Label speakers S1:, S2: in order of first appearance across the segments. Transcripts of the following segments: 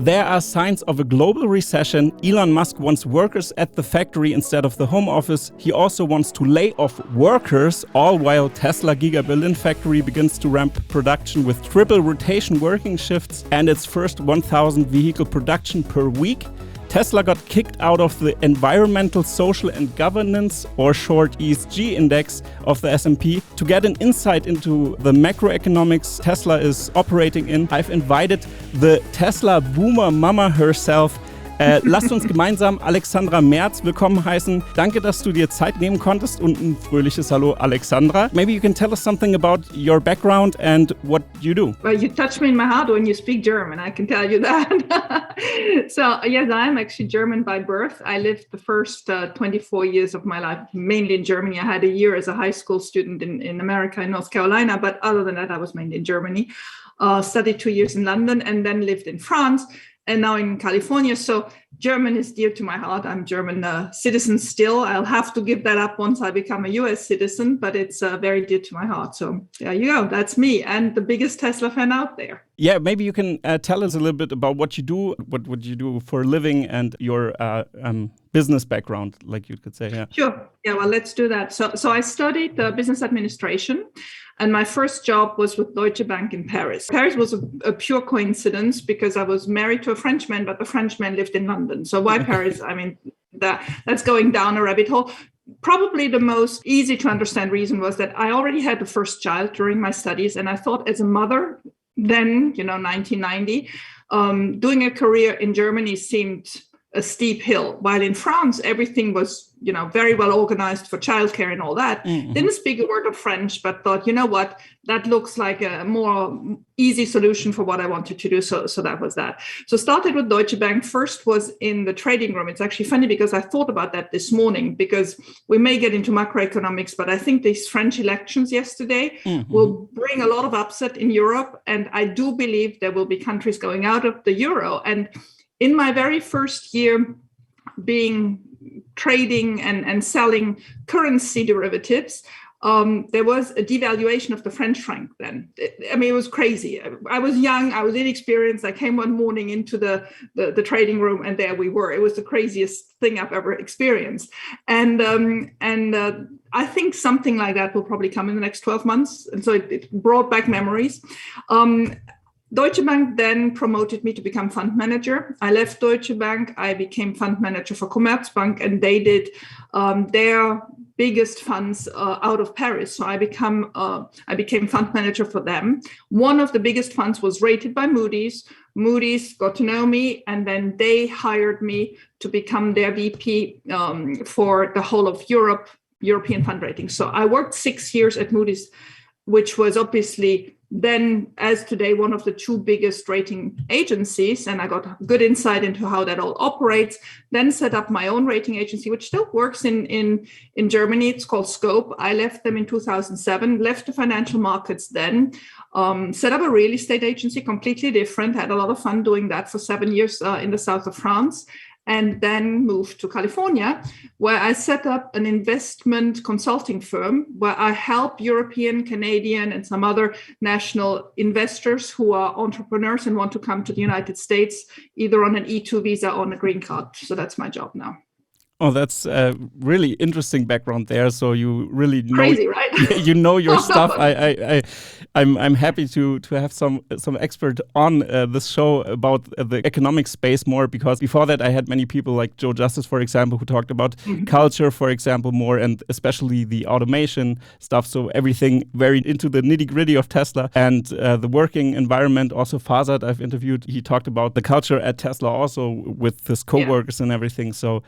S1: There are signs of a global recession. Elon Musk wants workers at the factory instead of the home office. He also wants to lay off workers, all while Tesla Giga Berlin Factory begins to ramp production with triple rotation working shifts and its first 1,000 vehicle production per week. Tesla got kicked out of the Environmental, Social and Governance, or short ESG index of the S&P. To get an insight into the macroeconomics Tesla is operating in, I've invited the Tesla Boomer Mama herself. Lasst uns gemeinsam Alexandra Merz willkommen heißen. Danke, dass du dir Zeit nehmen konntest und ein fröhliches Hallo, Alexandra. Maybe you can tell us something about your background and what you do.
S2: Well, you touch me in my heart when you speak German, I can tell you that. So, yes, I'm actually German by birth. I lived the first 24 years of my life mainly in Germany. I had a year as a high school student in America, in North Carolina, but other than that, I was mainly in Germany. Studied 2 years in London and then lived in France. And now in California. So German is dear to my heart. I'm German citizen still. I'll have to give that up once I become a US citizen, but it's very dear to my heart. So there you go. That's me and the biggest Tesla fan out there.
S1: Yeah, maybe you can tell us a little bit about what you do, what you do for a living and your business background, like you could say. Yeah.
S2: Sure. Yeah, well, let's do that. So I studied business administration. And my first job was with Deutsche Bank in Paris. Paris was a pure coincidence because I was married to a Frenchman, but the Frenchman lived in London. So why Paris? I mean, that's going down a rabbit hole. Probably the most easy to understand reason was that I already had the first child during my studies. And I thought as a mother, then, 1990, doing a career in Germany seemed a steep hill, while in France, everything was, very well organized for childcare and all that. Mm-hmm. Didn't speak a word of French, but thought, you know what, that looks like a more easy solution for what I wanted to do. So that was that. So started with Deutsche Bank. First was in the trading room. It's actually funny because I thought about that this morning because we may get into macroeconomics, but I think these French elections yesterday will bring a lot of upset in Europe. And I do believe there will be countries going out of the euro. And in my very first year being trading and selling currency derivatives, there was a devaluation of the French franc then. It was crazy. I was young, I was inexperienced. I came one morning into the trading room and there we were. It was the craziest thing I've ever experienced. And I think something like that will probably come in the next 12 months. And so it brought back memories. Deutsche Bank then promoted me to become fund manager. I left Deutsche Bank. I became fund manager for Commerzbank, and they did their biggest funds out of Paris. So I became fund manager for them. One of the biggest funds was rated by Moody's. Moody's got to know me, and then they hired me to become their VP for the whole of European fund rating. So I worked 6 years at Moody's, which was obviously then, as today, one of the two biggest rating agencies, and I got good insight into how that all operates. Then set up my own rating agency, which still works in Germany. It's called Scope. I left them in 2007, left the financial markets then, set up a real estate agency, completely different, had a lot of fun doing that for 7 years in the south of France. And then moved to California, where I set up an investment consulting firm where I help European, Canadian, and some other national investors who are entrepreneurs and want to come to the United States, either on an E2 visa or on a green card. So that's my job now.
S1: Oh, that's a really interesting background there. So you really know,
S2: crazy, right?
S1: You know your stuff. I'm happy to have some expert on this show about the economic space more, because before that I had many people like Joe Justice, for example, who talked about culture, for example, more, and especially the automation stuff. So everything very into the nitty gritty of Tesla and the working environment. Also Fazat, I've interviewed. He talked about the culture at Tesla also with his coworkers and everything. So.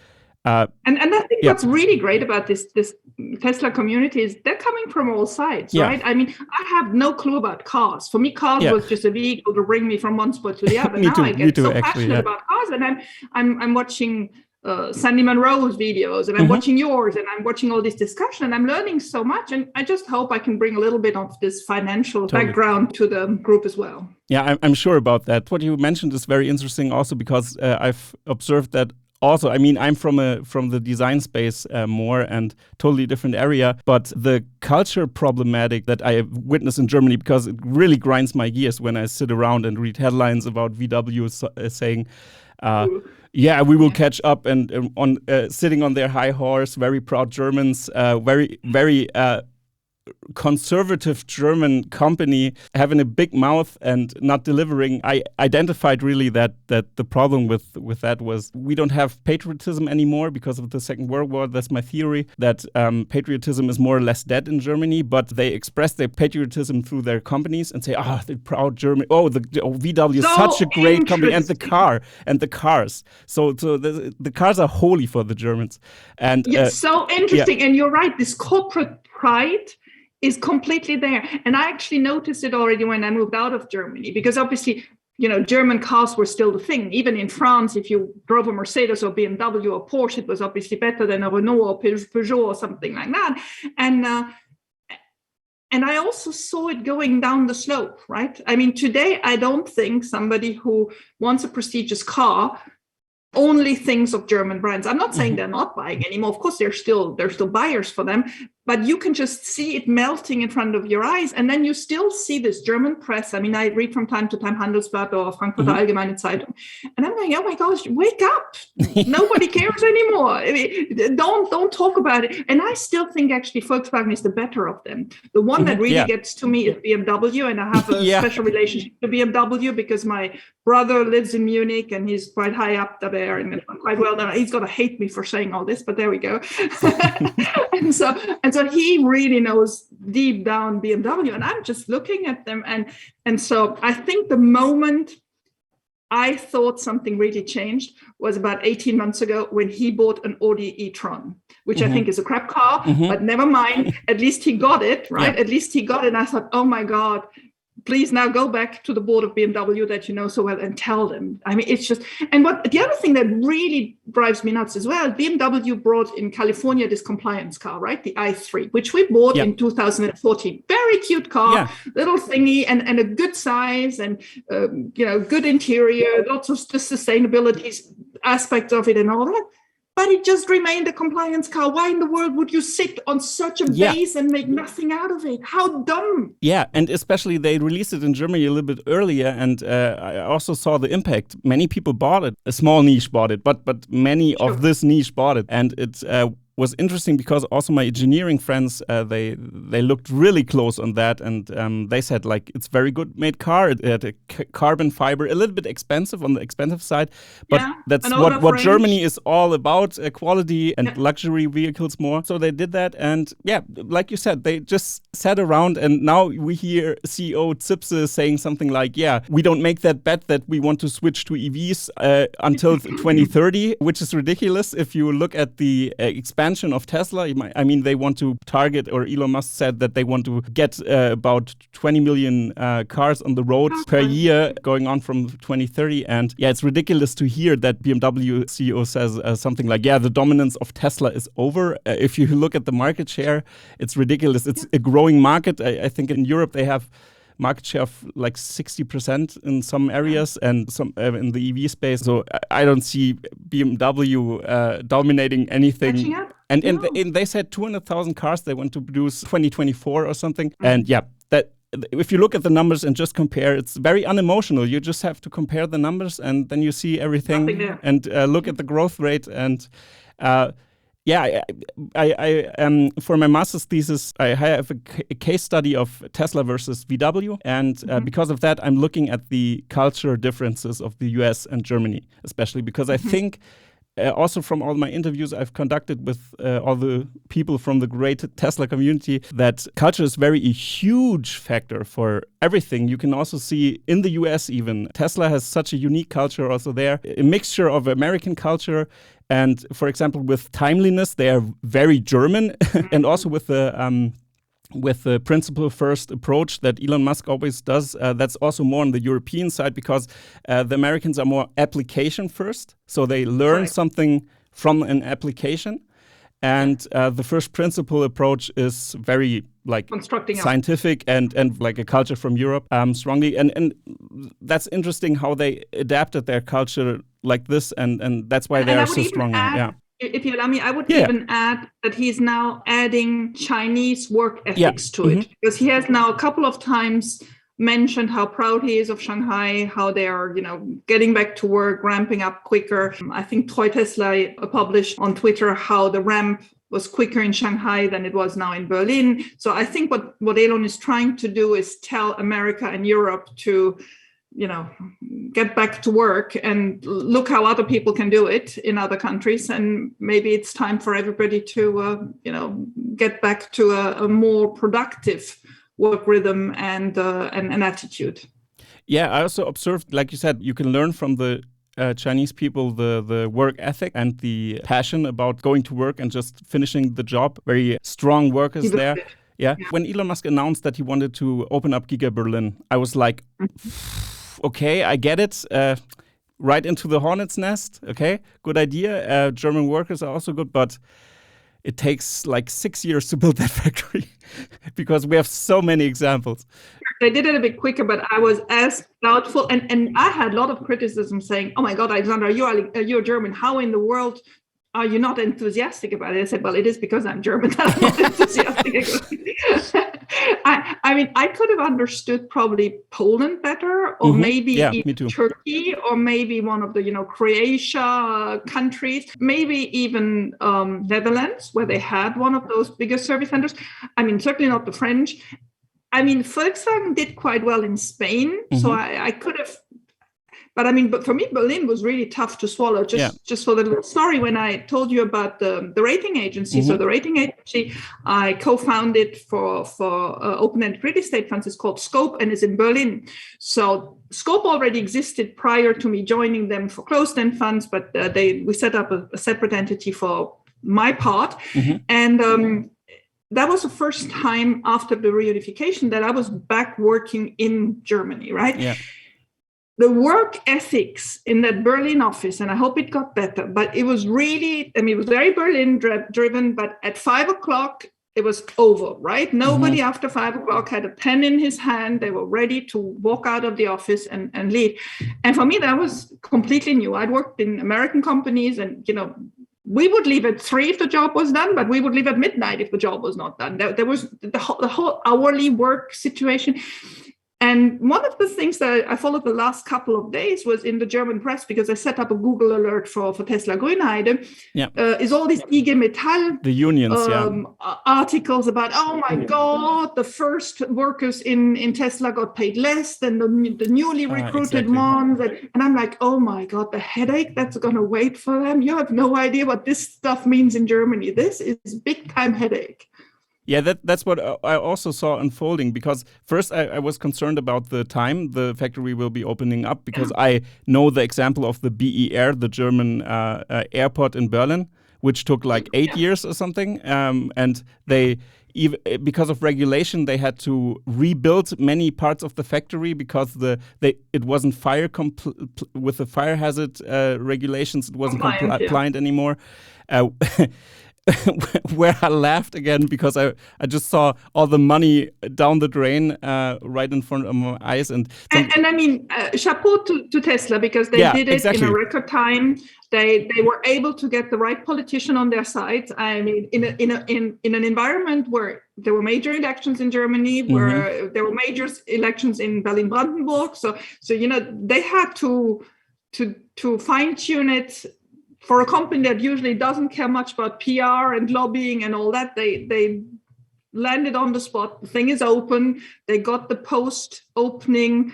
S2: And I think what's really great about this Tesla community is they're coming from all sides, right? I mean, I have no clue about cars. For me, cars was just a vehicle to bring me from one spot to the other. Now I get so passionate about cars, and I'm watching Sandy Munro's videos, and I'm watching yours, and I'm watching all this discussion, and I'm learning so much. And I just hope I can bring a little bit of this financial background to the group as well.
S1: Yeah, I'm sure about that. What you mentioned is very interesting also, because I've observed that also, I mean, I'm from the design space more and totally different area, but the culture problematic that I witness in Germany, because it really grinds my gears when I sit around and read headlines about VW saying, yeah, we will catch up, and on sitting on their high horse, very proud Germans, very conservative German company having a big mouth and not delivering. I identified really that the problem with that was we don't have patriotism anymore because of the Second World War. That's my theory, that patriotism is more or less dead in Germany, but they express their patriotism through their companies and say, the proud German, VW is such a great company, and the cars. So the cars are holy for the Germans. And
S2: so interesting. And you're right, this corporate pride is completely there. And I actually noticed it already when I moved out of Germany, because obviously, German cars were still the thing. Even in France, if you drove a Mercedes or BMW or Porsche, it was obviously better than a Renault or Peugeot or something like that. And I also saw it going down the slope, right? I mean, today, I don't think somebody who wants a prestigious car only thinks of German brands. I'm not saying they're not buying anymore. Of course, there's still buyers for them, but you can just see it melting in front of your eyes. And then you still see this German press. I mean, I read from time to time Handelsblatt or Frankfurter Allgemeine Zeitung, and I'm going, oh my gosh, wake up. Nobody cares anymore. I mean, don't talk about it. And I still think actually Volkswagen is the better of them. The one that really gets to me is BMW, and I have a special relationship to BMW because my brother lives in Munich and he's quite high up there and quite well done. He's going to hate me for saying all this, but there we go. and so he really knows deep down BMW, and I'm just looking at them. And so I think the moment I thought something really changed was about 18 months ago when he bought an Audi e-tron, which I think is a crap car, but never mind. At least he got it, right? At least he got it. And I thought, oh my God, please now go back to the board of BMW that you know so well and tell them. I mean, it's just, and what the other thing that really drives me nuts as well, BMW brought in California this compliance car, right? The i3, which we bought in 2014. Very cute car, little thingy, and a good size, and good interior, lots of the sustainability aspects of it and all that. But it just remained a compliance car. Why in the world would you sit on such a base and make nothing out of it? How dumb.
S1: Yeah, and especially they released it in Germany a little bit earlier, and I also saw the impact. Many people bought it. A small niche bought it, but many of this niche bought it. And it was interesting because also my engineering friends, they looked really close on that, and they said, like, it's very good made car. It had a carbon fiber, a little bit expensive on the expensive side, but that's what Germany is all about, quality and luxury vehicles more. So they did that, and like you said, they just sat around, and now we hear CEO Zipse saying something like, we don't make that bet that we want to switch to EVs until 2030, which is ridiculous if you look at the expansion of Tesla. I mean, they want to target, or Elon Musk said that they want to get about 20 million cars on the road per year going on from 2030. And it's ridiculous to hear that BMW CEO says something like, the dominance of Tesla is over. If you look at the market share, it's ridiculous. It's a growing market. I think in Europe they have market share of like 60% in some areas, and some in the EV space. So I don't see BMW dominating anything. And they said 200,000 cars they want to produce 2024 or something. And that if you look at the numbers and just compare, it's very unemotional. You just have to compare the numbers, and then you see everything and look at the growth rate. And I for my master's thesis, I have a case study of Tesla versus VW, and because of that, I'm looking at the culture differences of the US and Germany, especially because I think also from all my interviews I've conducted with all the people from the great Tesla community, that culture is a huge factor for everything. You can also see in the US even, Tesla has such a unique culture also there, a mixture of American culture. And for example, with timeliness, they are very German, and also with the principle first approach that Elon Musk always does, that's also more on the European side, because the Americans are more application first. So they learn something from an application. And the first principle approach is very like scientific and like a culture from Europe strongly. And that's interesting how they adapted their culture like this. And that's why they are so strong now. Yeah.
S2: If you allow me, I would even add that he's now adding Chinese work ethics to it, because he has now a couple of times mentioned how proud he is of Shanghai, how they are, getting back to work, ramping up quicker. I think Tesla published on Twitter how the ramp was quicker in Shanghai than it was now in Berlin. So I think what Elon is trying to do is tell America and Europe to, get back to work and look how other people can do it in other countries. And maybe it's time for everybody to, get back to a more productive work rhythm and an attitude.
S1: Yeah, I also observed, like you said, you can learn from the Chinese people the work ethic and the passion about going to work and just finishing the job. Very strong workers there. Yeah. When Elon Musk announced that he wanted to open up Giga Berlin, I was like, okay, I get it. Right into the hornet's nest. Okay, good idea. German workers are also good, but it takes like 6 years to build that factory because we have so many examples.
S2: They did it a bit quicker, but I was as doubtful. And I had a lot of criticism saying, oh my God, Alexandra, you're German. How in the world are you not enthusiastic about it? I said, well, it is because I'm German that I'm not enthusiastic about it. I mean, I could have understood probably Poland better, or maybe even Turkey, or maybe one of the, Croatia countries, maybe even Netherlands, where they had one of those bigger service centers. I mean, certainly not the French. I mean, Volkswagen did quite well in Spain, so I could have. But for me, Berlin was really tough to swallow. Just for the little story, when I told you about the rating agency, so the rating agency I co-founded for open-ended real estate funds is called Scope and is in Berlin. So Scope already existed prior to me joining them for closed-end funds, but we set up a separate entity for my part, and that was the first time after the reunification that I was back working in Germany, right? Yeah. The work ethics in that Berlin office, and I hope it got better, but it was really, it was very Berlin driven, but at 5 o'clock, it was over, right? Nobody after 5 o'clock had a pen in his hand. They were ready to walk out of the office and leave. And for me, that was completely new. I'd worked in American companies and, we would leave at 3 if the job was done, but we would leave at midnight if the job was not done. There was the whole hourly work situation. And one of the things that I followed the last couple of days was in the German press, because I set up a Google alert for Tesla Grünheide, is all these IG Metall
S1: the unions,
S2: articles about, oh my God, the first workers in Tesla got paid less than the newly recruited ones. And I'm like, oh my God, the headache that's going to wait for them. You have no idea what this stuff means in Germany. This is big time headache.
S1: Yeah, that's what I also saw unfolding, because first I was concerned about the time the factory will be opening up, because I know the example of the BER, the German airport in Berlin, which took like 8 years or something. And they, because of regulation, they had to rebuild many parts of the factory because it wasn't with the fire hazard regulations, it wasn't compliant anymore. Where I laughed again because I just saw all the money down the drain right in front of my eyes. And
S2: I mean, chapeau to Tesla, because they did it in a record time. They were able to get the right politician on their side. I mean, in an environment where there were major elections in Germany, where there were major elections in Berlin-Brandenburg. So they had to fine tune it. For a company that usually doesn't care much about PR and lobbying and all that, they landed on the spot. The thing is open. They got the post-opening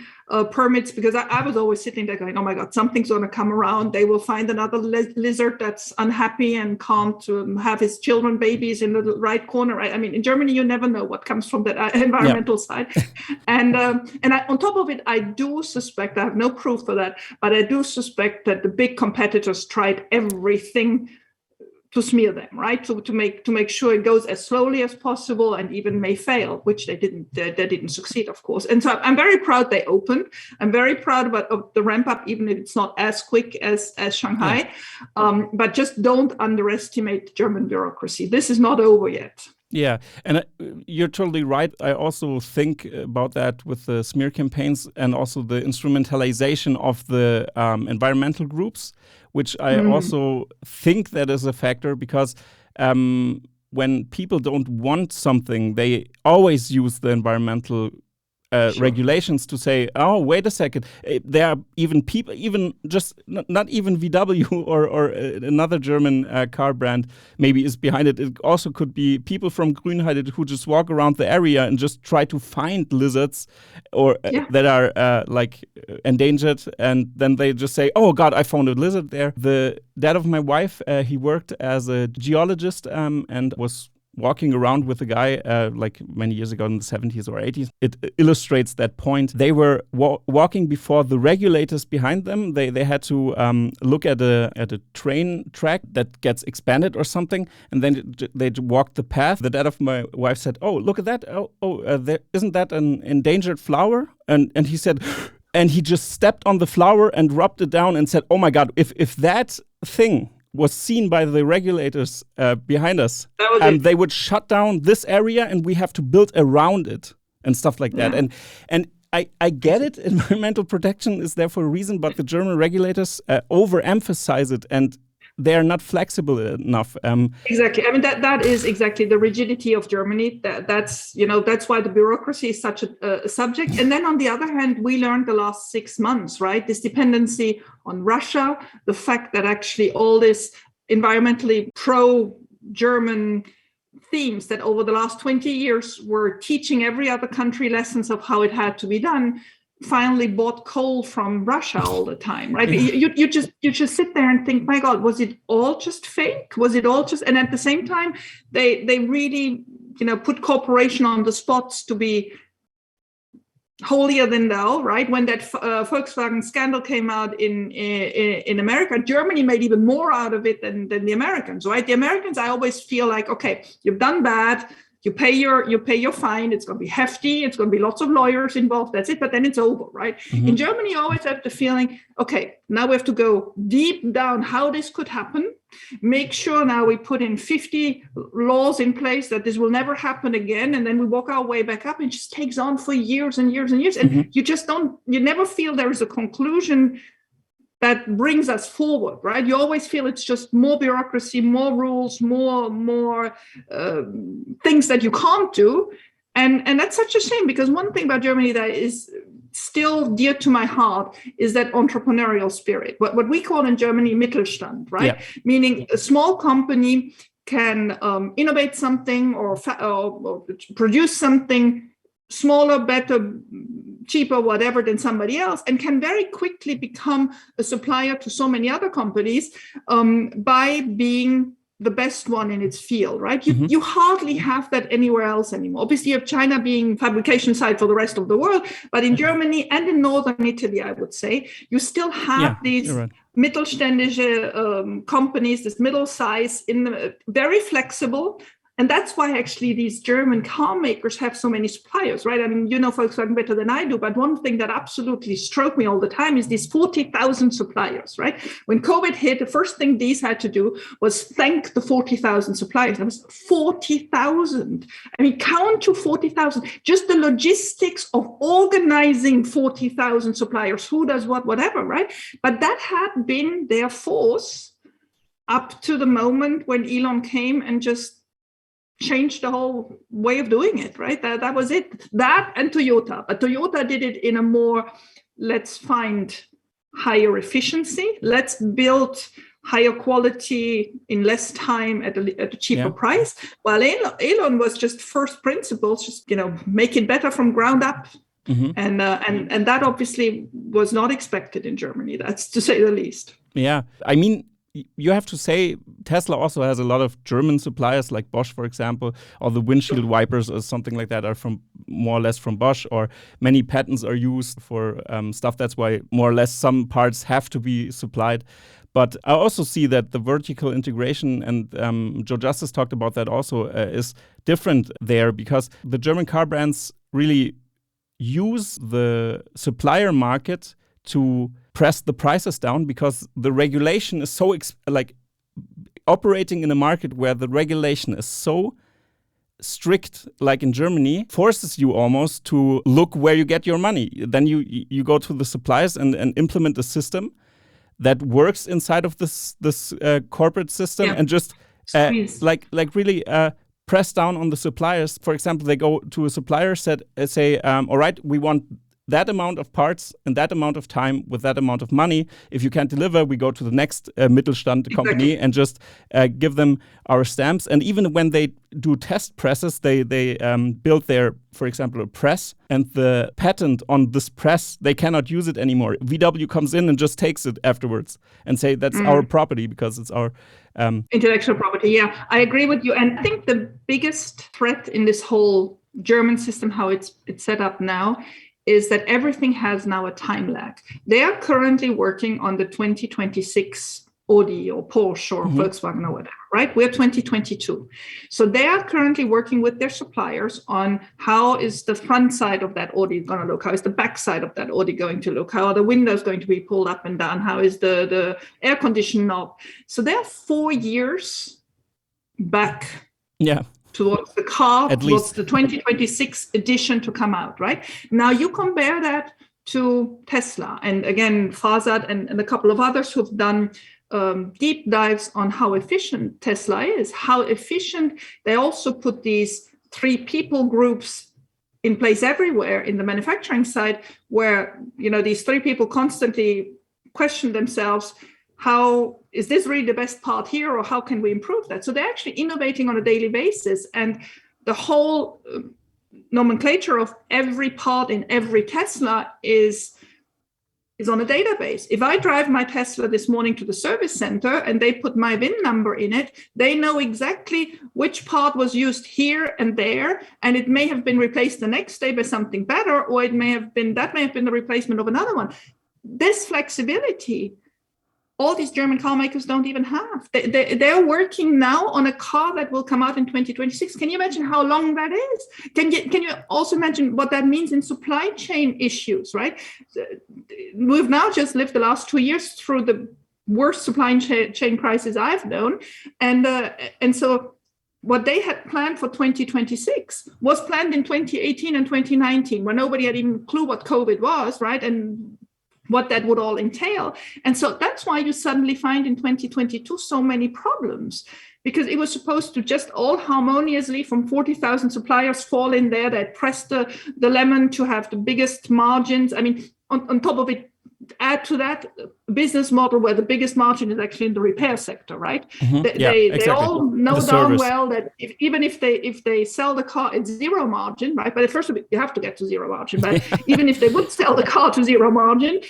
S2: permits, because I was always sitting there going, oh my God, something's going to come around. They will find another lizard that's unhappy and can't have his babies in the right corner. Right? I mean, in Germany, you never know what comes from that environmental side. And on top of it, I do suspect, I have no proof for that, but I do suspect that the big competitors tried everything smear them, right? So to make sure it goes as slowly as possible and even may fail, which they didn't succeed, of course. And so I'm very proud they opened. I'm very proud of the ramp up, even if it's not as quick as Shanghai. But just don't underestimate German bureaucracy. This is not over yet.
S1: Yeah, and you're totally right. I also think about that with the smear campaigns and also the instrumentalization of the environmental groups, which I also think that is a factor because when people don't want something, they always use the environmental regulations to say, oh, wait a second, there are even people, even just not even VW or another German car brand maybe is behind it. It also could be people from Grünheide who just walk around the area and just try to find lizards or that are like endangered, and then they just say, oh God, I found a lizard there. The dad of my wife, he worked as a geologist and was walking around with a guy like many years ago in the 70s or 80s. It illustrates that point. They were walking before the regulators behind them. They had to look at a train track that gets expanded or something, and then they walked the path. The dad of my wife said, oh, look at that. Isn't that an endangered flower? And he said, and he just stepped on the flower and rubbed it down and said, oh my God, if that thing was seen by the regulators behind us, they would shut down this area and we have to build around it and stuff like that. And I get it, environmental protection is there for a reason, but the German regulators overemphasize it and they're not flexible enough.
S2: Exactly. I mean, that is exactly the rigidity of Germany. That's why the bureaucracy is such a subject. And then on the other hand, we learned the last 6 months, right? This dependency on Russia, the fact that actually all this environmentally pro-German themes that over the last 20 years were teaching every other country lessons of how it had to be done, finally bought coal from Russia all the time, right? You just sit there and think, my God, was it all just fake? Was it all just? And at the same time, they really put cooperation on the spots to be holier than thou, right? When that Volkswagen scandal came out in America, Germany made even more out of it than the Americans, right? The Americans, I always feel like, okay, you've done bad. You pay your fine. It's going to be hefty. It's going to be lots of lawyers involved. That's it. But then it's over, right? In Germany, you always have the feeling, okay, now we have to go deep down how this could happen. Make sure now we put in 50 laws in place that this will never happen again. And then we walk our way back up. It just takes on for years and years and years. And you never feel there is a conclusion that brings us forward, right? You always feel it's just more bureaucracy, more rules, more things that you can't do. And that's such a shame, because one thing about Germany that is still dear to my heart is that entrepreneurial spirit, what we call in Germany Mittelstand, right? Yeah. Meaning a small company can innovate something or produce something smaller, better, cheaper, whatever than somebody else, and can very quickly become a supplier to so many other companies by being the best one in its field, right? You hardly have that anywhere else anymore. Obviously, you have China being fabrication site for the rest of the world, but in Germany and in northern Italy, I would say, you still have these mittelständische companies, this middle size, very flexible. And that's why actually these German car makers have so many suppliers, right? I mean, you know Volkswagen better than I do, but one thing that absolutely struck me all the time is these 40,000 suppliers, right? When COVID hit, the first thing these had to do was thank the 40,000 suppliers. That was 40,000. I mean, count to 40,000. Just the logistics of organizing 40,000 suppliers, who does what, whatever, right? But that had been their force up to the moment when Elon came and just changed the whole way of doing it, right? That was it. That and Toyota. But Toyota did it in a more, let's find higher efficiency. Let's build higher quality in less time at a cheaper price. While Elon was just first principles, just, make it better from ground up. Mm-hmm. And that obviously was not expected in Germany. That's to say the least.
S1: Yeah. I mean, you have to say Tesla also has a lot of German suppliers like Bosch, for example, or the windshield wipers or something like that are from more or less from Bosch, or many patents are used for stuff. That's why more or less some parts have to be supplied. But I also see that the vertical integration, and Joe Justice talked about that also, is different there, because the German car brands really use the supplier market to press the prices down, because the regulation is so operating in a market where the regulation is so strict, like in Germany, forces you almost to look where you get your money. Then you go to the suppliers and implement a system that works inside of this corporate system, and just really press down on the suppliers. For example, they go to a supplier, say, all right, we want that amount of parts and that amount of time with that amount of money. If you can't deliver, we go to the next Mittelstand company and just give them our stamps. And even when they do test presses, they build their, for example, a press, and the patent on this press, they cannot use it anymore. VW comes in and just takes it afterwards and say that's our property because it's our
S2: intellectual property. Yeah, I agree with you. And I think the biggest threat in this whole German system, how it's set up now, is that everything has now a time lag. They are currently working on the 2026 Audi or Porsche or Volkswagen or whatever, right? We're 2022. So they are currently working with their suppliers on how is the front side of that Audi going to look? How is the back side of that Audi going to look? How are the windows going to be pulled up and down? How is the air conditioning knob? So they're 4 years back.
S1: Yeah.
S2: Towards the car,
S1: At
S2: towards
S1: least
S2: the 2026 edition to come out, right? Now you compare that to Tesla, and again, Fazad and a couple of others who've done deep dives on how efficient Tesla is, how efficient. They also put these 3 people groups in place everywhere in the manufacturing side, where these 3 people constantly question themselves, how is this really the best part here, or how can we improve that? So they're actually innovating on a daily basis, and the whole nomenclature of every part in every Tesla is on a database. If I drive my Tesla this morning to the service center and they put my VIN number in it, they know exactly which part was used here and there, and it may have been replaced the next day by something better, or that may have been the replacement of another one. This flexibility, all these German car makers don't even have. They're working now on a car that will come out in 2026. Can you imagine how long that is? Can you also imagine what that means in supply chain issues, right? We've now just lived the last 2 years through the worst supply chain crisis I've known. And so what they had planned for 2026 was planned in 2018 and 2019, where nobody had even a clue what COVID was, right? And what that would all entail. And so that's why you suddenly find in 2022 so many problems, because it was supposed to just all harmoniously from 40,000 suppliers fall in there that pressed the lemon to have the biggest margins. I mean, on top of it, add to that a business model where the biggest margin is actually in the repair sector, right? They all know darn well that even if they sell the car at zero margin, right? But at first you have to get to zero margin. But even if they would sell the car to zero margin,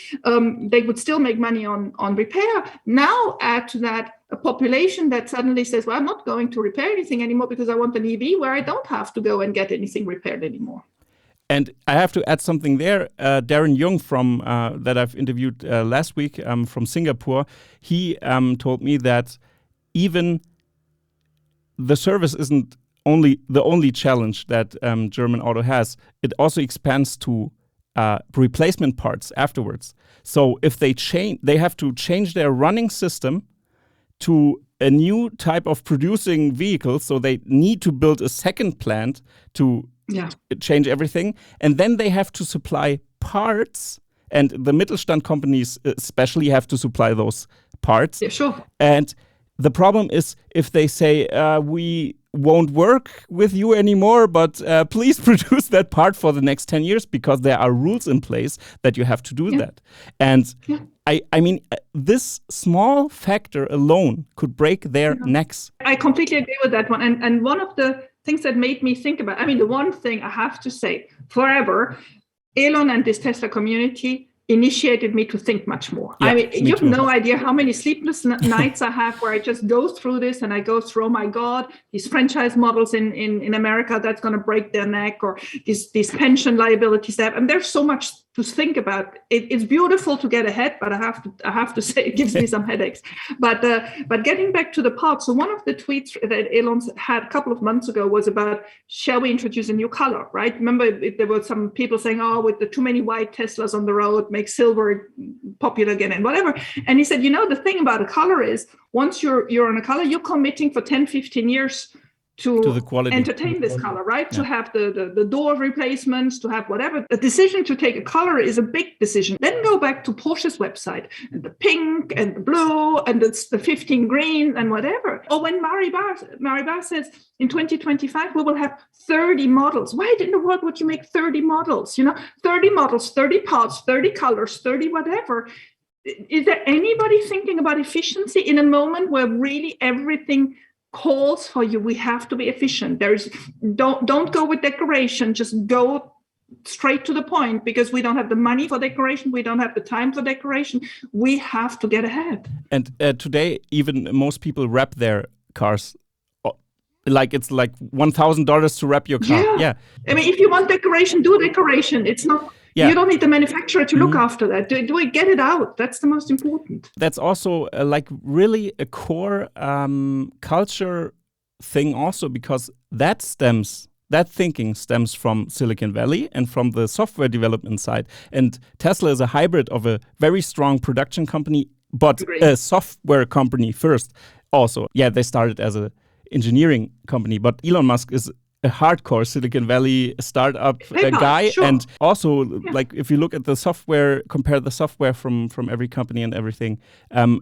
S2: they would still make money on repair. Now add to that a population that suddenly says, well, I'm not going to repair anything anymore because I want an EV where I don't have to go and get anything repaired anymore.
S1: And I have to add something there. Darren Jung from that I've interviewed last week from Singapore, he told me that even the service isn't the only challenge that German Auto has. It also expands to replacement parts afterwards. So if they have to change their running system to a new type of producing vehicles. So they need to build a second plant to change everything. And then they have to supply parts. And the Mittelstand companies especially have to supply those parts.
S2: Yeah, sure.
S1: And the problem is if they say, we won't work with you anymore, but please produce that part for the next 10 years because there are rules in place that you have to do that. And I mean, this small factor alone could break their necks.
S2: I completely agree with that one. And one of the things that made me think about, I mean, the one thing I have to say, forever, Elon and this Tesla community initiated me to think much more.
S1: Yeah,
S2: I mean, you have
S1: too.
S2: no idea how many sleepless nights I have where I just go through this and I go through, oh my God, these franchise models in America, that's going to break their neck, or these pension liabilities they have. And there's so much to think about. It's beautiful to get ahead, but I have to say it gives me some headaches. But getting back to the part, so one of the tweets that Elon had a couple of months ago was about, shall we introduce a new color, right? Remember, there were some people saying, oh, with the too many white Teslas on the road, make silver popular again and whatever. And he said, the thing about a color is, once you're on a color, you're committing for 10, 15 years to
S1: the quality,
S2: entertain this color, right? Yeah. To have the door replacements, to have whatever. The decision to take a color is a big decision. Then go back to Porsche's website, and the pink and the blue and the 15 green and whatever. Or when Maribor says in 2025, we will have 30 models. Why in the world would you make 30 models? 30 models, 30 parts, 30 colors, 30 whatever. Is there anybody thinking about efficiency in a moment where really everything calls for you? We have to be efficient. Don't go with decoration, just go straight to the point, because we don't have the money for decoration, we don't have the time for decoration. We have to get ahead.
S1: And today, even most people wrap their cars like it's like $1,000 to wrap your car. Yeah.
S2: I mean, if you want decoration, do decoration. It's not. Yeah. You don't need the manufacturer to look after that. Do we get it out? That's the most important.
S1: That's also like really a core culture thing also, because that thinking stems from Silicon Valley and from the software development side. And Tesla is a hybrid of a very strong production company, but a software company first. Also, yeah, they started as an engineering company, but Elon Musk is a hardcore Silicon Valley startup guy. Sure. And also, like, if you look at the software, compare the software from every company and everything,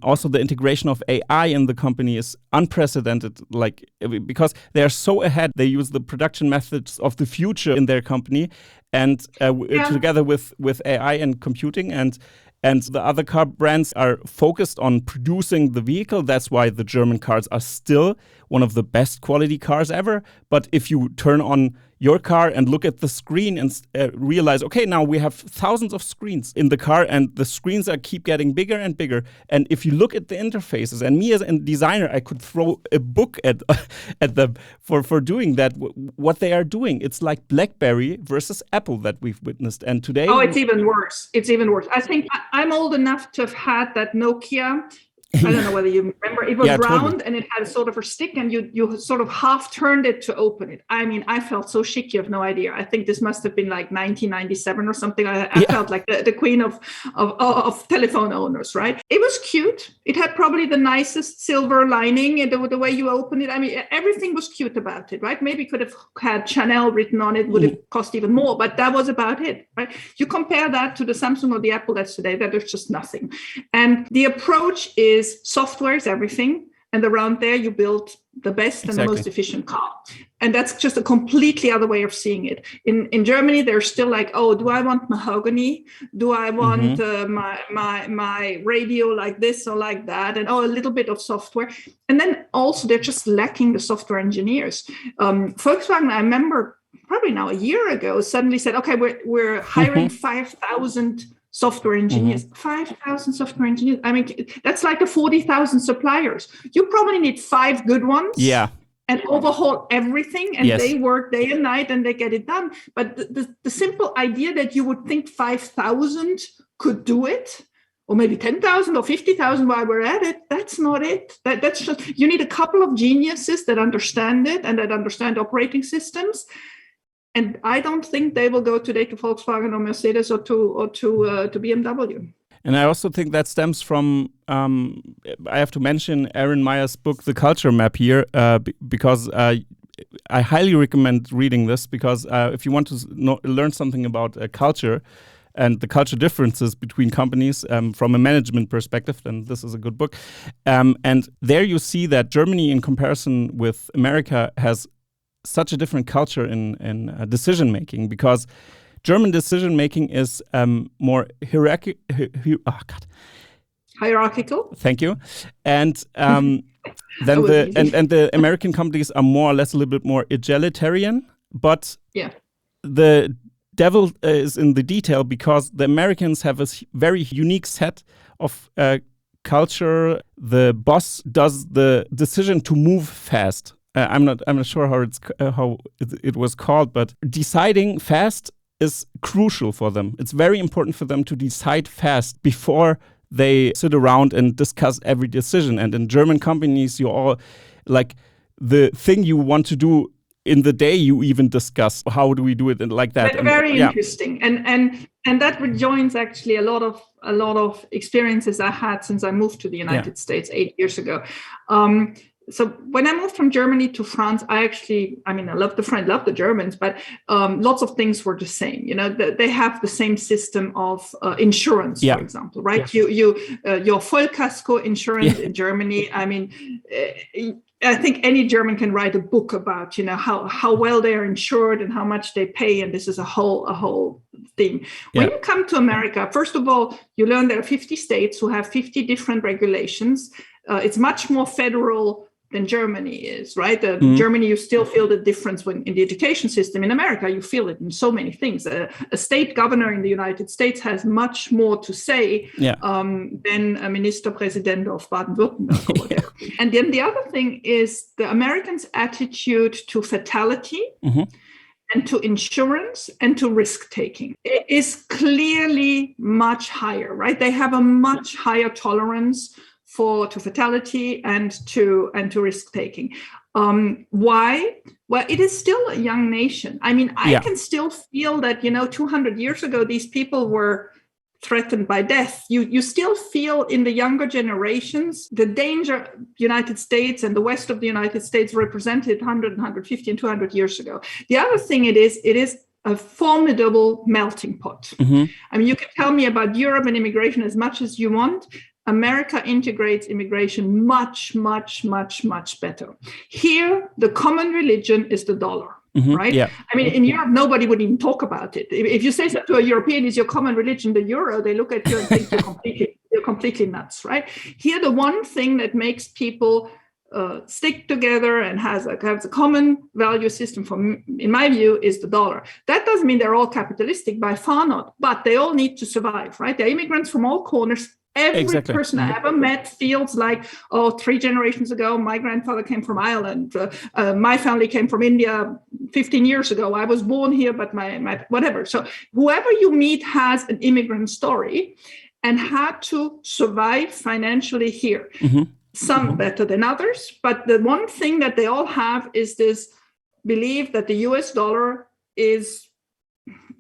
S1: also the integration of AI in the company is unprecedented, like, because they are so ahead. They use the production methods of the future in their company, and together with AI and computing, and the other car brands are focused on producing the vehicle. That's why the German cars are still one of the best quality cars ever. But if you turn on your car and look at the screen and realize, okay, now we have thousands of screens in the car, and the screens keep getting bigger and bigger. And if you look at the interfaces, and me as a designer, I could throw a book at them for doing that. What they are doing, it's like BlackBerry versus Apple that we've witnessed. And today,
S2: it's even worse. It's even worse. I think I'm old enough to have had that Nokia. I don't know whether you remember. It was round, totally. And it had a sort of a stick, and you sort of half turned it to open it. I mean, I felt so chic, you have no idea. I think this must have been like 1997 or something. I felt like the queen of telephone owners, right? It was cute. It had probably the nicest silver lining, and the way you open it. I mean, everything was cute about it, right? Maybe could have had Chanel written on it, would have cost even more, but that was about it, right? You compare that to the Samsung or the Apple that's today, that is just nothing. And the approach is software is everything, and around there you build the best and the most efficient car. And that's just a completely other way of seeing it. In Germany, they're still like, oh, do I want mahogany? Do I want my radio like this or like that? And a little bit of software. And then also they're just lacking the software engineers. Volkswagen, I remember probably now a year ago, suddenly said, okay, we're hiring 5,000 software engineers, 5,000 software engineers. I mean, that's like the 40,000 suppliers. You probably need 5 good ones.
S1: Yeah.
S2: And overhaul everything, and they work day and night and they get it done. But the simple idea that you would think 5,000 could do it, or maybe 10,000 or 50,000 while we're at it, that's not it. That's just, you need a couple of geniuses that understand it and that understand operating systems. And I don't think they will go today to Volkswagen or Mercedes or to BMW.
S1: And I also think that stems from, I have to mention Aaron Meyer's book, The Culture Map here, because I highly recommend reading this, because if you want to learn something about culture and the culture differences between companies from a management perspective, then this is a good book. And there you see that Germany, in comparison with America, has such a different culture in decision making, because German decision making is more
S2: hierarchical.
S1: Thank you. And then the American companies are more or less a little bit more egalitarian, but the devil is in the detail because the Americans have a very unique set of culture. The boss does the decision to move fast. I'm not sure how it was called, but deciding fast is crucial for them. It's very important for them to decide fast before they sit around and discuss every decision. And in German companies, you all like the thing you want to do in the day, you even discuss how do we do it and like that.
S2: Very interesting. And that rejoins actually a lot of experiences I had since I moved to the United States 8 years ago. So when I moved from Germany to France, I love the Germans, but lots of things were the same. You know, they have the same system of insurance, for example, right? Yeah. Your Vollkasko insurance in Germany. I mean, I think any German can write a book about, you know, how well they are insured and how much they pay, and this is a whole thing. When you come to America, first of all, you learn there are 50 states who have 50 different regulations. It's much more federal than Germany is, right? Germany, you still feel the difference when in the education system. In America, you feel it in so many things. A state governor in the United States has much more to say than a minister president of Baden-Württemberg or whatever. And then the other thing is the Americans' attitude to fatality and to insurance and to risk-taking. It is clearly much higher, right? They have a much higher tolerance to fatality and to risk-taking. Why? Well, it is still a young nation. I mean, I can still feel that, you know, 200 years ago, these people were threatened by death. You still feel in the younger generations, the danger United States and the west of the United States represented 100, 150 and 200 years ago. The other thing it is a formidable melting pot. I mean, you can tell me about Europe and immigration as much as you want. America integrates immigration much, much, much, much better. Here, the common religion is the dollar, right? Yeah. I mean, in Europe, nobody would even talk about it. If you say to a European, is your common religion the euro? They look at you and think you're completely nuts, right? Here, the one thing that makes people stick together and has a common value system, in my view, is the dollar. That doesn't mean they're all capitalistic, by far not, but they all need to survive, right? They're immigrants from all corners. Every person I ever met feels like, 3 generations ago, my grandfather came from Ireland. My family came from India 15 years ago. I was born here, but my whatever. So whoever you meet has an immigrant story and had to survive financially here. Some better than others. But the one thing that they all have is this belief that the US dollar is,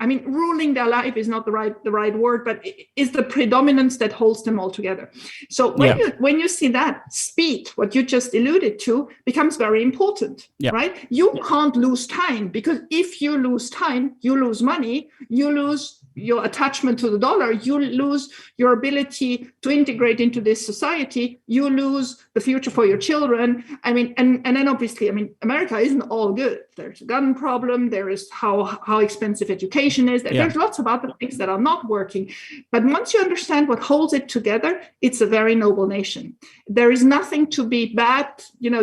S2: ruling their life is not the right word, but it is the predominance that holds them all together. So when you see that, speed, what you just alluded to, becomes very important, right? You can't lose time, because if you lose time, you lose money, you lose your attachment to the dollar, you lose your ability to integrate into this society, you lose the future for your children. And then obviously, America isn't all good. There's a gun problem, there is how expensive education is, there's lots of other things that are not working. But once you understand what holds it together, it's a very noble nation. There is nothing to be bad,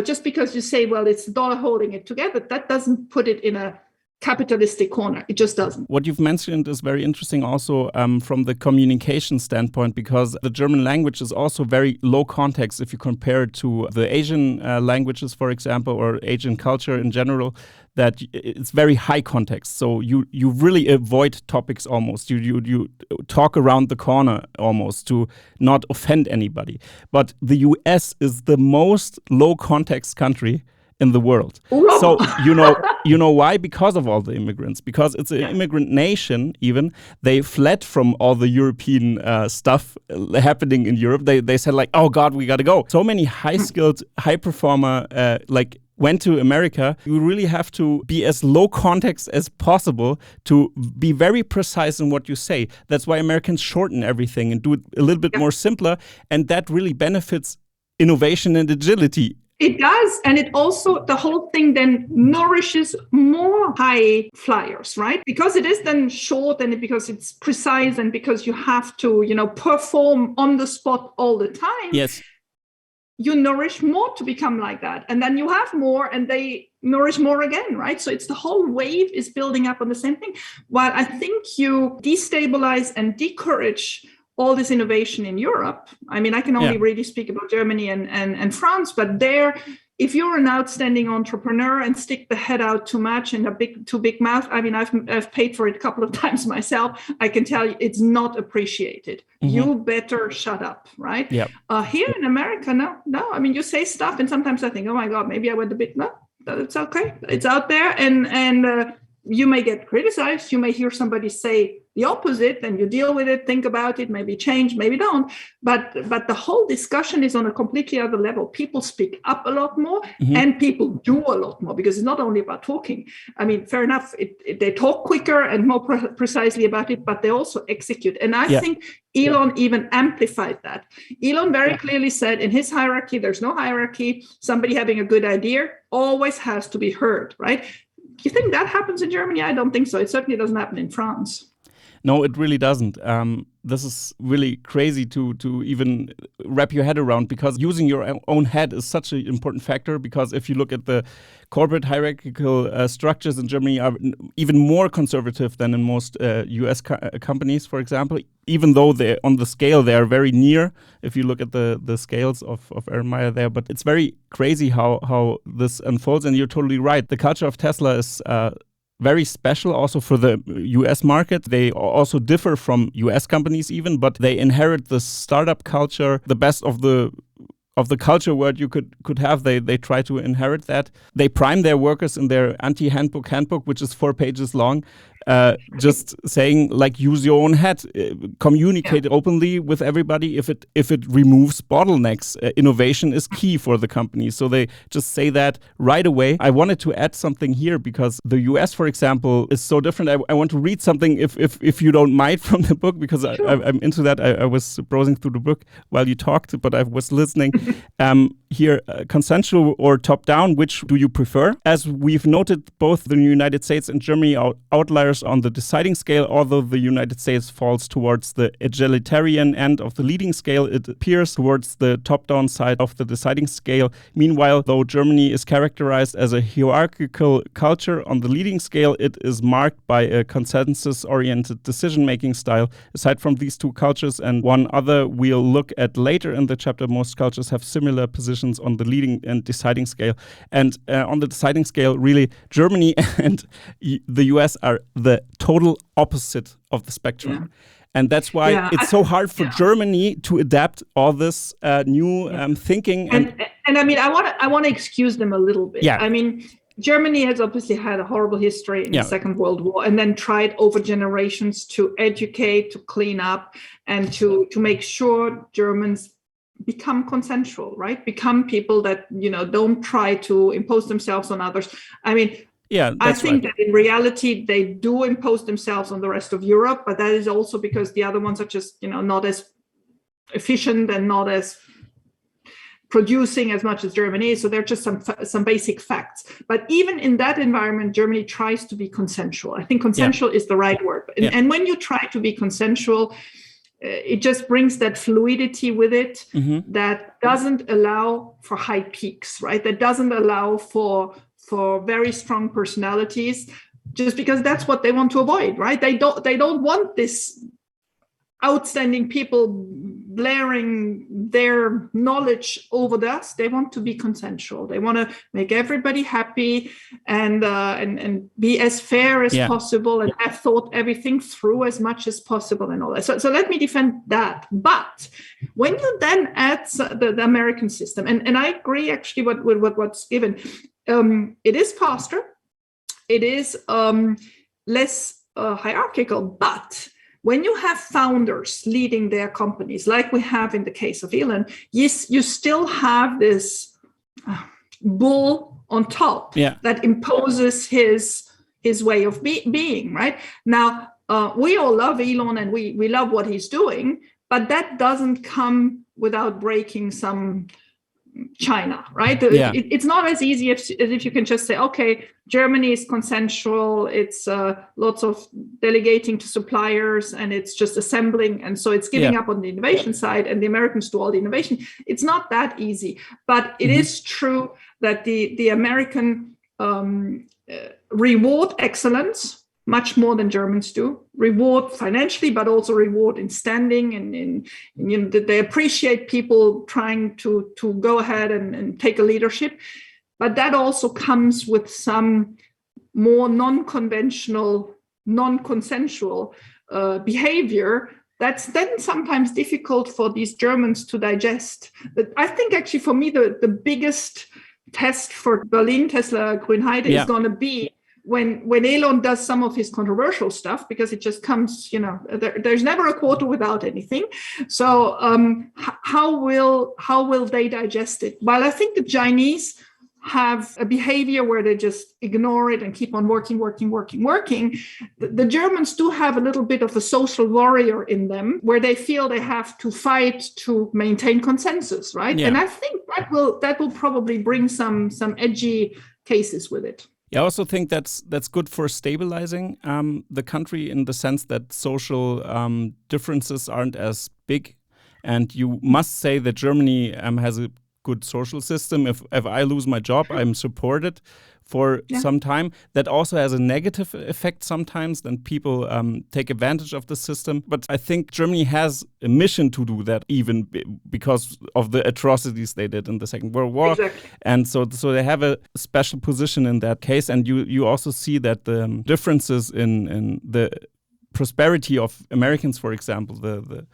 S2: just because you say, well, it's the dollar holding it together, that doesn't put it in a capitalistic corner. It just doesn't.
S1: What you've mentioned is very interesting also from the communication standpoint, because the German language is also very low context if you compare it to the Asian languages, for example, or Asian culture in general, that it's very high context. So you really avoid topics almost. You talk around the corner almost to not offend anybody. But the US is the most low context country in the world.
S2: Whoa.
S1: So you know why? Because of all the immigrants. Because it's an immigrant nation. Even they fled from all the European stuff happening in Europe. They said like, oh God, we got to go. So many high skilled, high performer went to America. You really have to be as low context as possible to be very precise in what you say. That's why Americans shorten everything and do it a little bit more simpler, and that really benefits innovation and agility.
S2: It does. And it also, the whole thing then nourishes more high flyers, right? Because it is then short and because it's precise and because you have to, perform on the spot all the time.
S1: Yes.
S2: you nourish more to become like that. And then you have more and they nourish more again, right? So it's the whole wave is building up on the same thing. While I think you destabilize and discourage all this innovation in Europe. I mean, I can only really speak about Germany and France, but there, if you're an outstanding entrepreneur and stick the head out too much and too big mouth, I mean, I've paid for it a couple of times myself. I can tell you it's not appreciated. Mm-hmm. You better shut up, right? Yep. Here in America, no. I mean, you say stuff and sometimes I think, oh my God, maybe I went a bit, no, it's okay. It's out there and you may get criticized. You may hear somebody say the opposite, and you deal with it, think about it, maybe change, maybe don't. But the whole discussion is on a completely other level. People speak up a lot more, mm-hmm. and people do a lot more, because it's not only about talking. I mean, fair enough, they talk quicker and more precisely about it, but they also execute. And I think Elon even amplified that. Elon very clearly said in his hierarchy, there's no hierarchy. Somebody having a good idea always has to be heard, right? You think that happens in Germany? I don't think so. It certainly doesn't happen in France.
S1: No, it really doesn't. This is really crazy to even wrap your head around, because using your own head is such an important factor. Because if you look at the corporate hierarchical structures in Germany, are even more conservative than in most US companies, for example. Even though they on the scale they are very near, if you look at the scales of Erlenmeyer there, but it's very crazy how this unfolds. And you're totally right. The culture of Tesla is very special also for the US market. They also differ from US companies even, but they inherit the startup culture, the best of the culture word you could have. They try to inherit that. They prime their workers in their anti-handbook, which is 4 pages long, just saying, like, use your own head, communicate openly with everybody. If it removes bottlenecks, innovation is key for the company. So they just say that right away. I wanted to add something here because the US, for example, is so different. I want to read something if you don't mind from the book, because I'm into that. I was browsing through the book while you talked, but I was listening. Here, consensual or top-down, which do you prefer? As we've noted, both the United States and Germany are outliers on the deciding scale. Although the United States falls towards the egalitarian end of the leading scale, it appears towards the top-down side of the deciding scale. Meanwhile, though Germany is characterized as a hierarchical culture on the leading scale, it is marked by a consensus-oriented decision-making style. Aside from these two cultures and one other we'll look at later in the chapter, most cultures have similar positions on the leading and deciding scale. And on the deciding scale, really, Germany and the US are the total opposite of the spectrum. Yeah. And that's why it's so hard for Germany to adapt all this new thinking.
S2: And I mean, I want to excuse them a little bit. Yeah. I mean, Germany has obviously had a horrible history in the Second World War, and then tried over generations to educate, to clean up, and to make sure Germans become consensual, right? Become people that, don't try to impose themselves on others. I mean, I think that in reality, they do impose themselves on the rest of Europe, but that is also because the other ones are just, not as efficient and not as producing as much as Germany is. So they're just some basic facts. But even in that environment, Germany tries to be consensual. I think consensual is the right word. And when you try to be consensual, it just brings that fluidity with it that doesn't allow for high peaks, right? That doesn't allow for very strong personalities, just because that's what they want to avoid, right? They don't want this outstanding people blaring their knowledge over us. They want to be consensual. They want to make everybody happy and be as fair as possible and have thought everything through as much as possible and all that. So let me defend that. But when you then add the American system, and I agree actually with what's given, it is faster, it is less hierarchical, but when you have founders leading their companies, like we have in the case of Elon, yes, you still have this bull on top that imposes his way of being, right? Now, we all love Elon and we love what he's doing, but that doesn't come without breaking some China, right?
S1: Yeah.
S2: It's not as easy as if you can just say, okay, Germany is consensual, it's lots of delegating to suppliers, and it's just assembling, and so it's giving up on the innovation side, and the Americans do all the innovation. It's not that easy, but it is true that the American reward excellence much more than Germans do. Reward financially, but also reward in standing, and they appreciate people trying to go ahead and take a leadership. But that also comes with some more non-conventional, non-consensual behavior that's then sometimes difficult for these Germans to digest. But I think actually for me, the biggest test for Berlin Tesla Grünheide is going to be when Elon does some of his controversial stuff, because it just comes, there's never a quarter without anything. So how will they digest it? Well, I think the Chinese have a behavior where they just ignore it and keep on working. The Germans do have a little bit of a social warrior in them, where they feel they have to fight to maintain consensus, right? Yeah. And I think that will probably bring some edgy cases with it.
S1: I also think that's good for stabilizing the country, in the sense that social differences aren't as big. And you must say that Germany has a good social system. If I lose my job, I'm supported for some time. That also has a negative effect sometimes, then people take advantage of the system. But I think Germany has a mission to do that, even because of the atrocities they did in the Second World War.
S2: Exactly.
S1: And so they have a special position in that case. And you also see that the differences in the prosperity of Americans, for example, the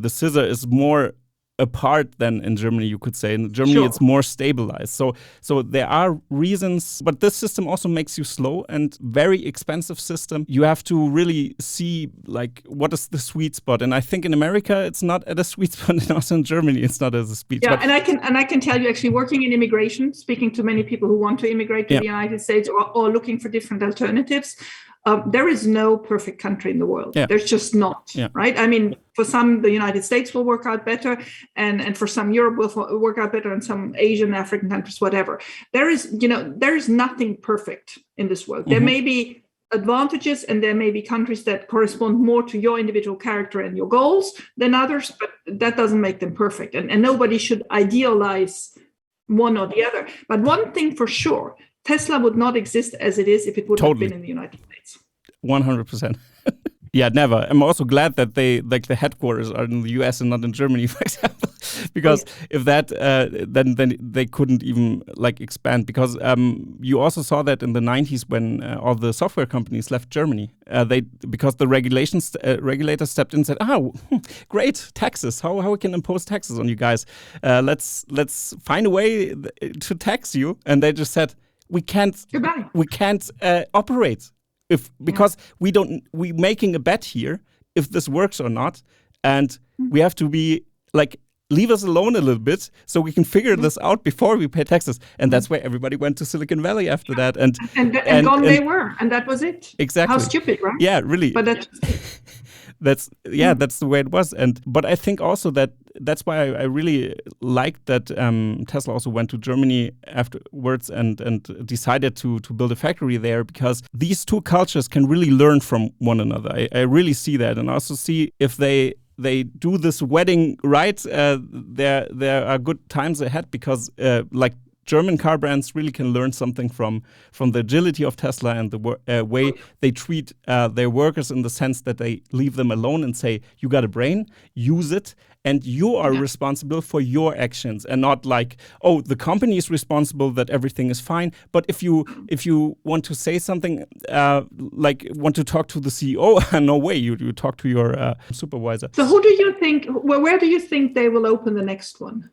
S1: scissor is more apart than in Germany, you could say. In Germany, it's more stabilized. So there are reasons, but this system also makes you slow and very expensive system. You have to really see, like, what is the sweet spot. And I think in America, it's not at a sweet spot, and also in Germany, it's not at a sweet spot.
S2: Yeah, and I can tell you, actually, working in immigration, speaking to many people who want to immigrate to the United States or looking for different alternatives, there is no perfect country in the world. Yeah. There's just not, right? I mean, for some, the United States will work out better, and for some, Europe will work out better, and some Asian, African countries, whatever. There is nothing perfect in this world. There may be advantages, and there may be countries that correspond more to your individual character and your goals than others, but that doesn't make them perfect. And nobody should idealize one or the other. But one thing for sure, Tesla would not exist as it is if it would have been in the United States.
S1: 100%. Yeah, never. I'm also glad that the headquarters are in the US and not in Germany, for example, because if that, then they couldn't even expand. Because you also saw that in the 90s when all the software companies left Germany, because the regulators stepped in and said, great, taxes. How we can impose taxes on you guys? Let's find a way to tax you. And they just said, we can't operate because we're making a bet here if this works or not, and we have to be leave us alone a little bit so we can figure this out before we pay taxes. And that's why everybody went to Silicon Valley after that, and gone
S2: they were, and that was it.
S1: Exactly.
S2: How stupid, right?
S1: Yeah, really.
S2: But
S1: that's the way it was. But I think also that's why I really liked that Tesla also went to Germany afterwards and decided to build a factory there, because these two cultures can really learn from one another. I really see that, and also see if they do this wedding right, there are good times ahead, because German car brands really can learn something from the agility of Tesla and the way they treat their workers, in the sense that they leave them alone and say, you got a brain, use it, and you are responsible for your actions, and not the company is responsible that everything is fine. But if you want to say something, want to talk to the CEO, no way, you talk to your supervisor.
S2: So who do you think, where do you think they will open the next one?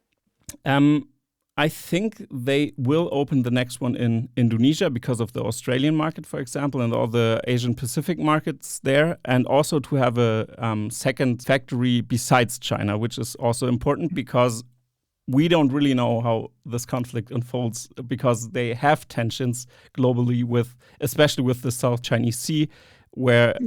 S1: I think they will open the next one in Indonesia because of the Australian market, for example, and all the Asian Pacific markets there, and also to have a second factory besides China, which is also important, because we don't really know how this conflict unfolds, because they have tensions globally especially with the South Chinese Sea, where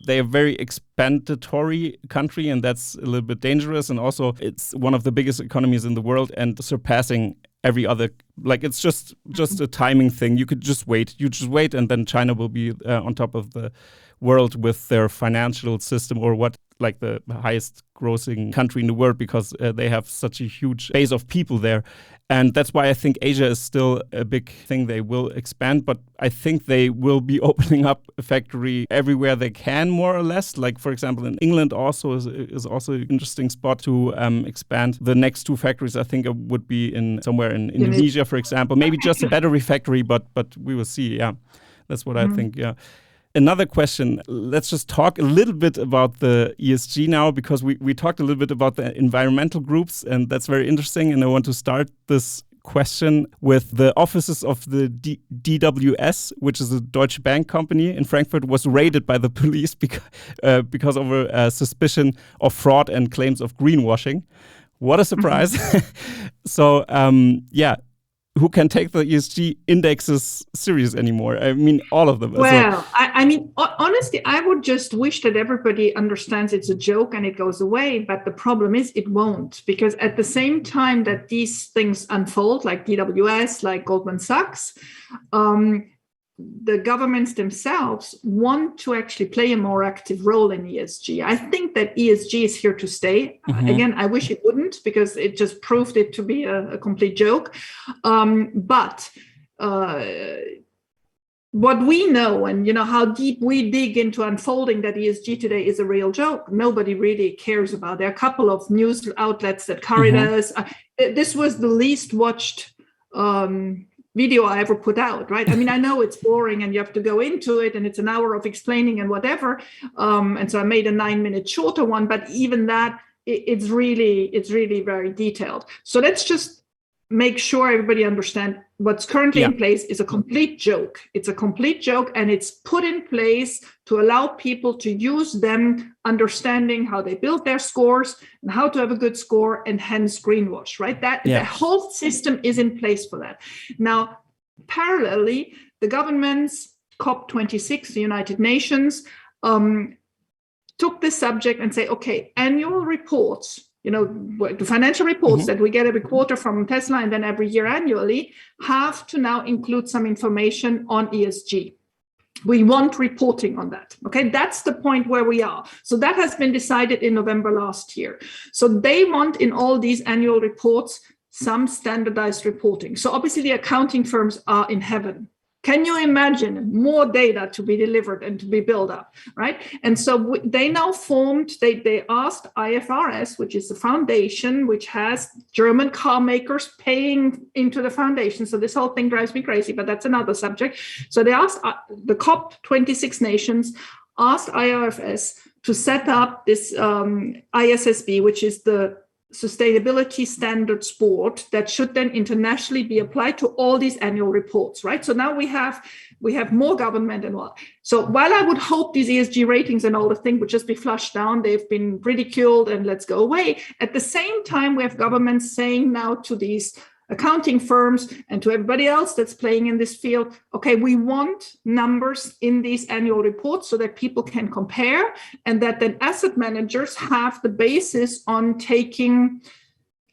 S1: they are very expandatory country, and that's a little bit dangerous. And also, it's one of the biggest economies in the world and surpassing every other. Like, it's just a timing thing. You could just wait. You just wait, and then China will be on top of the world with their financial system, or what, like the highest grossing country in the world, because they have such a huge base of people there. And that's why I think Asia is still a big thing. They will expand, but I think they will be opening up a factory everywhere they can, more or less. Like, for example, in England also is also an interesting spot to expand. The next 2 factories, I think, would be somewhere in Indonesia, for example. Maybe just a battery factory, but we will see. Yeah, that's what I think. Yeah. Another question, let's just talk a little bit about the ESG now, because we talked a little bit about the environmental groups, and that's very interesting. And I want to start this question with the offices of the DWS, which is a Deutsche Bank company in Frankfurt, was raided by the police because of a suspicion of fraud and claims of greenwashing. What a surprise. So, who can take the ESG indexes serious anymore? I mean, all of them.
S2: Well, I mean, honestly, I would just wish that everybody understands it's a joke and it goes away. But the problem is it won't, because at the same time that these things unfold, like DWS, like Goldman Sachs, the governments themselves want to actually play a more active role in ESG. I think that ESG is here to stay. Again, I wish it wouldn't, because it just proved it to be a complete joke. But what we know, and how deep we dig into unfolding that ESG today is a real joke, nobody really cares about. There are a couple of news outlets that carried us. This was the least watched video I ever put out, right? I mean, I know it's boring and you have to go into it and it's an hour of explaining and whatever. And so I made a 9-minute shorter one, but even that, it's really very detailed. So let's just make sure everybody understands what's currently in place is a complete joke. It's a complete joke, and it's put in place to allow people to use them, understanding how they build their scores and how to have a good score, and hence greenwash, right? The whole system is in place for that. Now, parallelly, the governments, COP26, the United Nations, took this subject and say, okay, annual reports, the financial reports that we get every quarter from Tesla and then every year annually, have to now include some information on ESG. We want reporting on that. Okay, that's the point where we are. So that has been decided in November last year. So they want in all these annual reports some standardized reporting. So obviously the accounting firms are in heaven. Can you imagine more data to be delivered and to be built up, right? And so they now formed, they asked IFRS, which is the foundation, which has German car makers paying into the foundation. So this whole thing drives me crazy, but that's another subject. So they asked the COP26 nations, asked IFRS to set up this ISSB, which is the sustainability standards board that should then internationally be applied to all these annual reports, right? So now we have more government and all. So while I would hope these ESG ratings and all the thing would just be flushed down, they've been ridiculed and let's go away. At the same time, we have governments saying now to these accounting firms and to everybody else that's playing in this field, okay, we want numbers in these annual reports so that people can compare, and that then asset managers have the basis on taking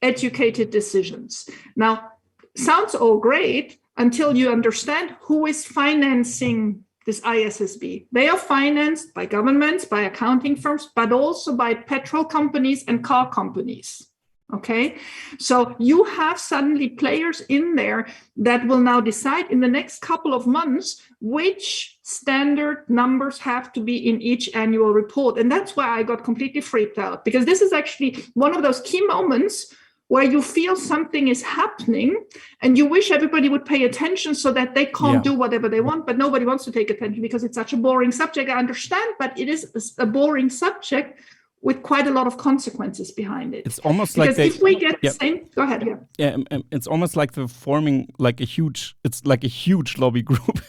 S2: educated decisions. Now, sounds all great until you understand who is financing this ISSB. They are financed by governments, by accounting firms, but also by petrol companies and car companies. Okay, so you have suddenly players in there that will now decide in the next couple of months which standard numbers have to be in each annual report. And that's why I got completely freaked out, because this is actually one of those key moments where you feel something is happening and you wish everybody would pay attention so that they can't do whatever they want, but nobody wants to take attention because it's such a boring subject. I understand, but it is a boring subject with quite a lot of consequences behind it.
S1: It's almost
S2: because
S1: like
S2: if we get the same, go ahead.
S1: It's almost like they're forming like a huge lobby group,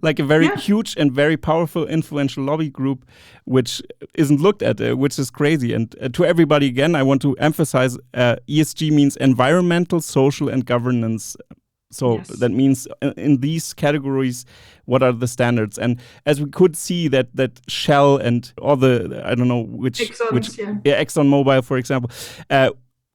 S1: like a very huge and very powerful, influential lobby group, which isn't looked at, which is crazy. And to everybody again, I want to emphasize: ESG means environmental, social, and governance So that means in these categories, what are the standards? And as we could see that Shell and all the, I don't know which ExxonMobil, for example,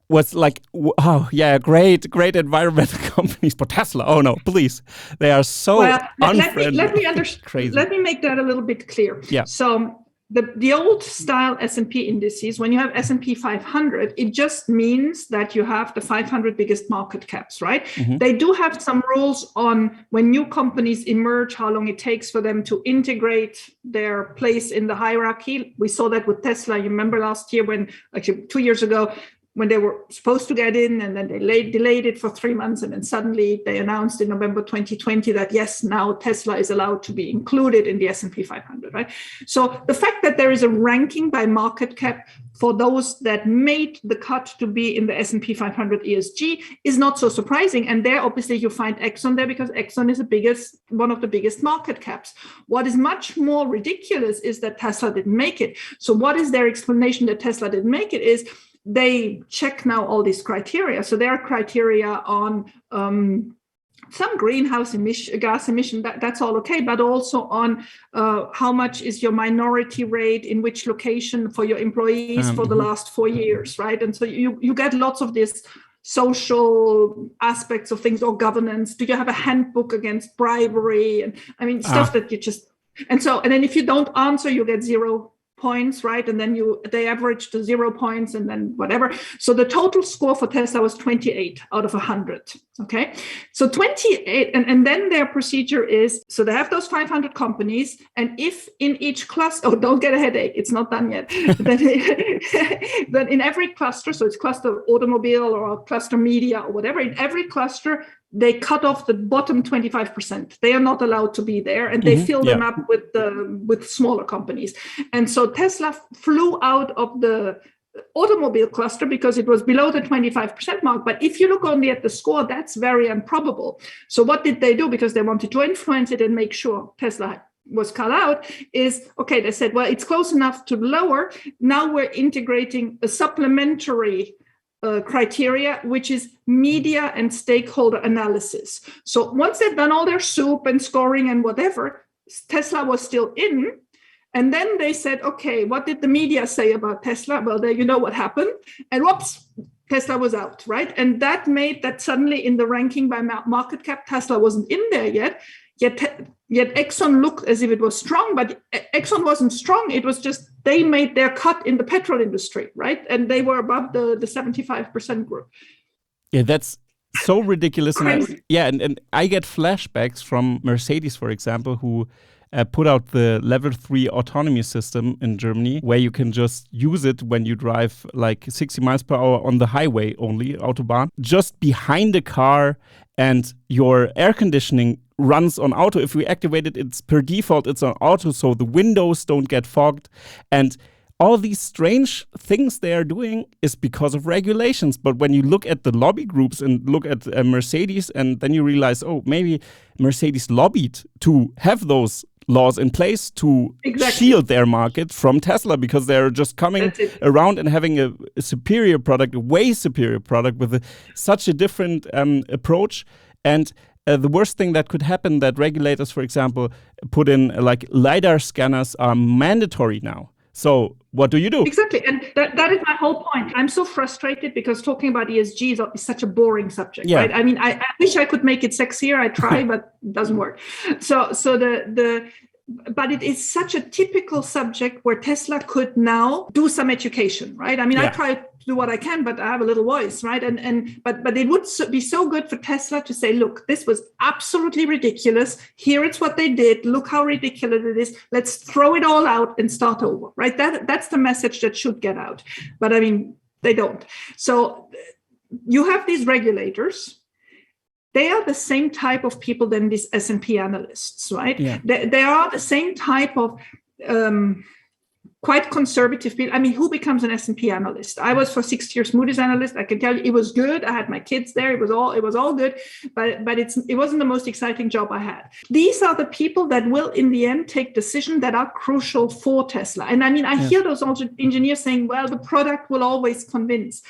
S1: was like, oh yeah, great environmental companies, but Tesla, oh no, please, they are so unfriendly. Crazy.
S2: Let me make that a little bit clear.
S1: Yeah.
S2: So the old style S&P indices, when you have S&P 500, it just means that you have the 500 biggest market caps, right? Mm-hmm. They do have some rules on when new companies emerge, how long it takes for them to integrate their place in the hierarchy. We saw that with Tesla. You remember last year actually 2 years ago, when they were supposed to get in, and then they delayed it for 3 months, and then suddenly they announced in November 2020 that yes, now Tesla is allowed to be included in the S&P 500, right? So the fact that there is a ranking by market cap for those that made the cut to be in the S&P 500 ESG is not so surprising. And there, obviously, you find Exxon there because Exxon is one of the biggest market caps. What is much more ridiculous is that Tesla didn't make it. So what is their explanation that Tesla didn't make it is, they check now all these criteria. So there are criteria on some greenhouse gas emission, that's all okay, but also on how much is your minority rate in which location for your employees for the last 4 years, right? And so you get lots of this social aspects of things, or governance. Do you have a handbook against bribery? And I mean, stuff that you just, and then if you don't answer, you get 0 points, right? And then they average to 0 points and then whatever. So the total score for Tesla was 28 out of 100. Okay. So 28, and then their procedure is, so they have those 500 companies, and if in each cluster, don't get a headache, it's not done yet. Then in every cluster, so it's cluster automobile or cluster media or whatever, in every cluster, they cut off the bottom 25%. They are not allowed to be there, and they fill them up with smaller companies. And so Tesla flew out of the automobile cluster because it was below the 25% mark. But if you look only at the score, that's very improbable. So what did they do? Because they wanted to influence it and make sure Tesla was cut out, is, okay, they said, well, it's close enough to lower. Now we're integrating a supplementary criteria, which is media and stakeholder analysis. So once they've done all their soup and scoring and whatever, Tesla was still in. And then they said, okay, what did the media say about Tesla? Well, there, you know what happened. And whoops, Tesla was out, right? And that made that suddenly in the ranking by market cap, Tesla wasn't in there yet. Yet Exxon looked as if it was strong, but Exxon wasn't strong. It was just they made their cut in the petrol industry, right? And they were above the 75% group.
S1: Yeah, that's so ridiculous. And I get flashbacks from Mercedes, for example, who put out the level 3 autonomy system in Germany, where you can just use it when you drive like 60 miles per hour on the highway only, Autobahn, just behind the car, and your air conditioning runs on auto. If we activate it, it's per default, it's on auto, so the windows don't get fogged. And all these strange things they are doing is because of regulations. But when you look at the lobby groups and look at Mercedes, and then you realize, oh, maybe Mercedes lobbied to have those laws in place to shield their market from Tesla, because they're just coming around and having a superior product, a way superior product with such a different approach. And the worst thing that could happen, that regulators, for example, put in like LiDAR scanners are mandatory now. So what do you do?
S2: Exactly. And that is my whole point. I'm so frustrated because talking about ESG is such a boring subject, right? I mean, I wish I could make it sexier. I try, but it doesn't work. But it is such a typical subject where Tesla could now do some education, right? I mean, I try to do what I can, but I have a little voice, right? But it would be so good for Tesla to say, look, this was absolutely ridiculous. Here it's what they did. Look how ridiculous it is. Let's throw it all out and start over, right? That's the message that should get out. But I mean, they don't. So you have these regulators. They are the same type of people than these S&P analysts, right? Yeah. They are the same type of quite conservative people. I mean, who becomes an S&P analyst? I was for 6 years Moody's analyst. I can tell you it was good. I had my kids there. It was all good, but it wasn't the most exciting job I had. These are the people that will, in the end, take decisions that are crucial for Tesla. And I mean, I hear those engineers saying, well, the product will always convince.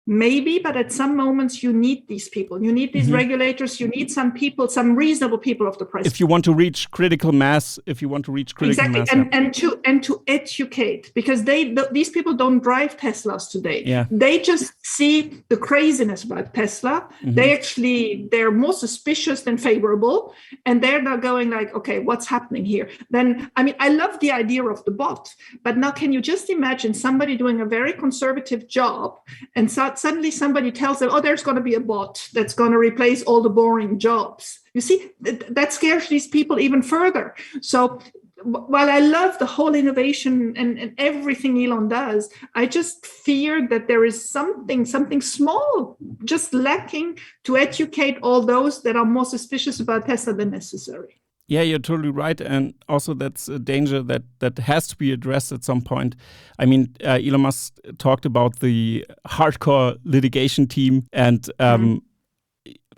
S2: maybe, but at some moments you need these people. You need these regulators. You need some people, some reasonable people of the press.
S1: If you want to reach critical mass,
S2: exactly, and to educate, because these people don't drive Teslas today.
S1: Yeah.
S2: They just see the craziness about Tesla. They're more suspicious than favorable, and they're now going like, okay, what's happening here? Then, I mean, I love the idea of the bot, but now can you just imagine somebody doing a very conservative job, and suddenly somebody tells them, oh, there's going to be a bot that's going to replace all the boring jobs. You see, that scares these people even further. So while I love the whole innovation and everything Elon does, I just fear that there is something small just lacking to educate all those that are more suspicious about Tesla than necessary.
S1: Yeah, you're totally right. And also that's a danger that has to be addressed at some point. I mean, Elon Musk talked about the hardcore litigation team. And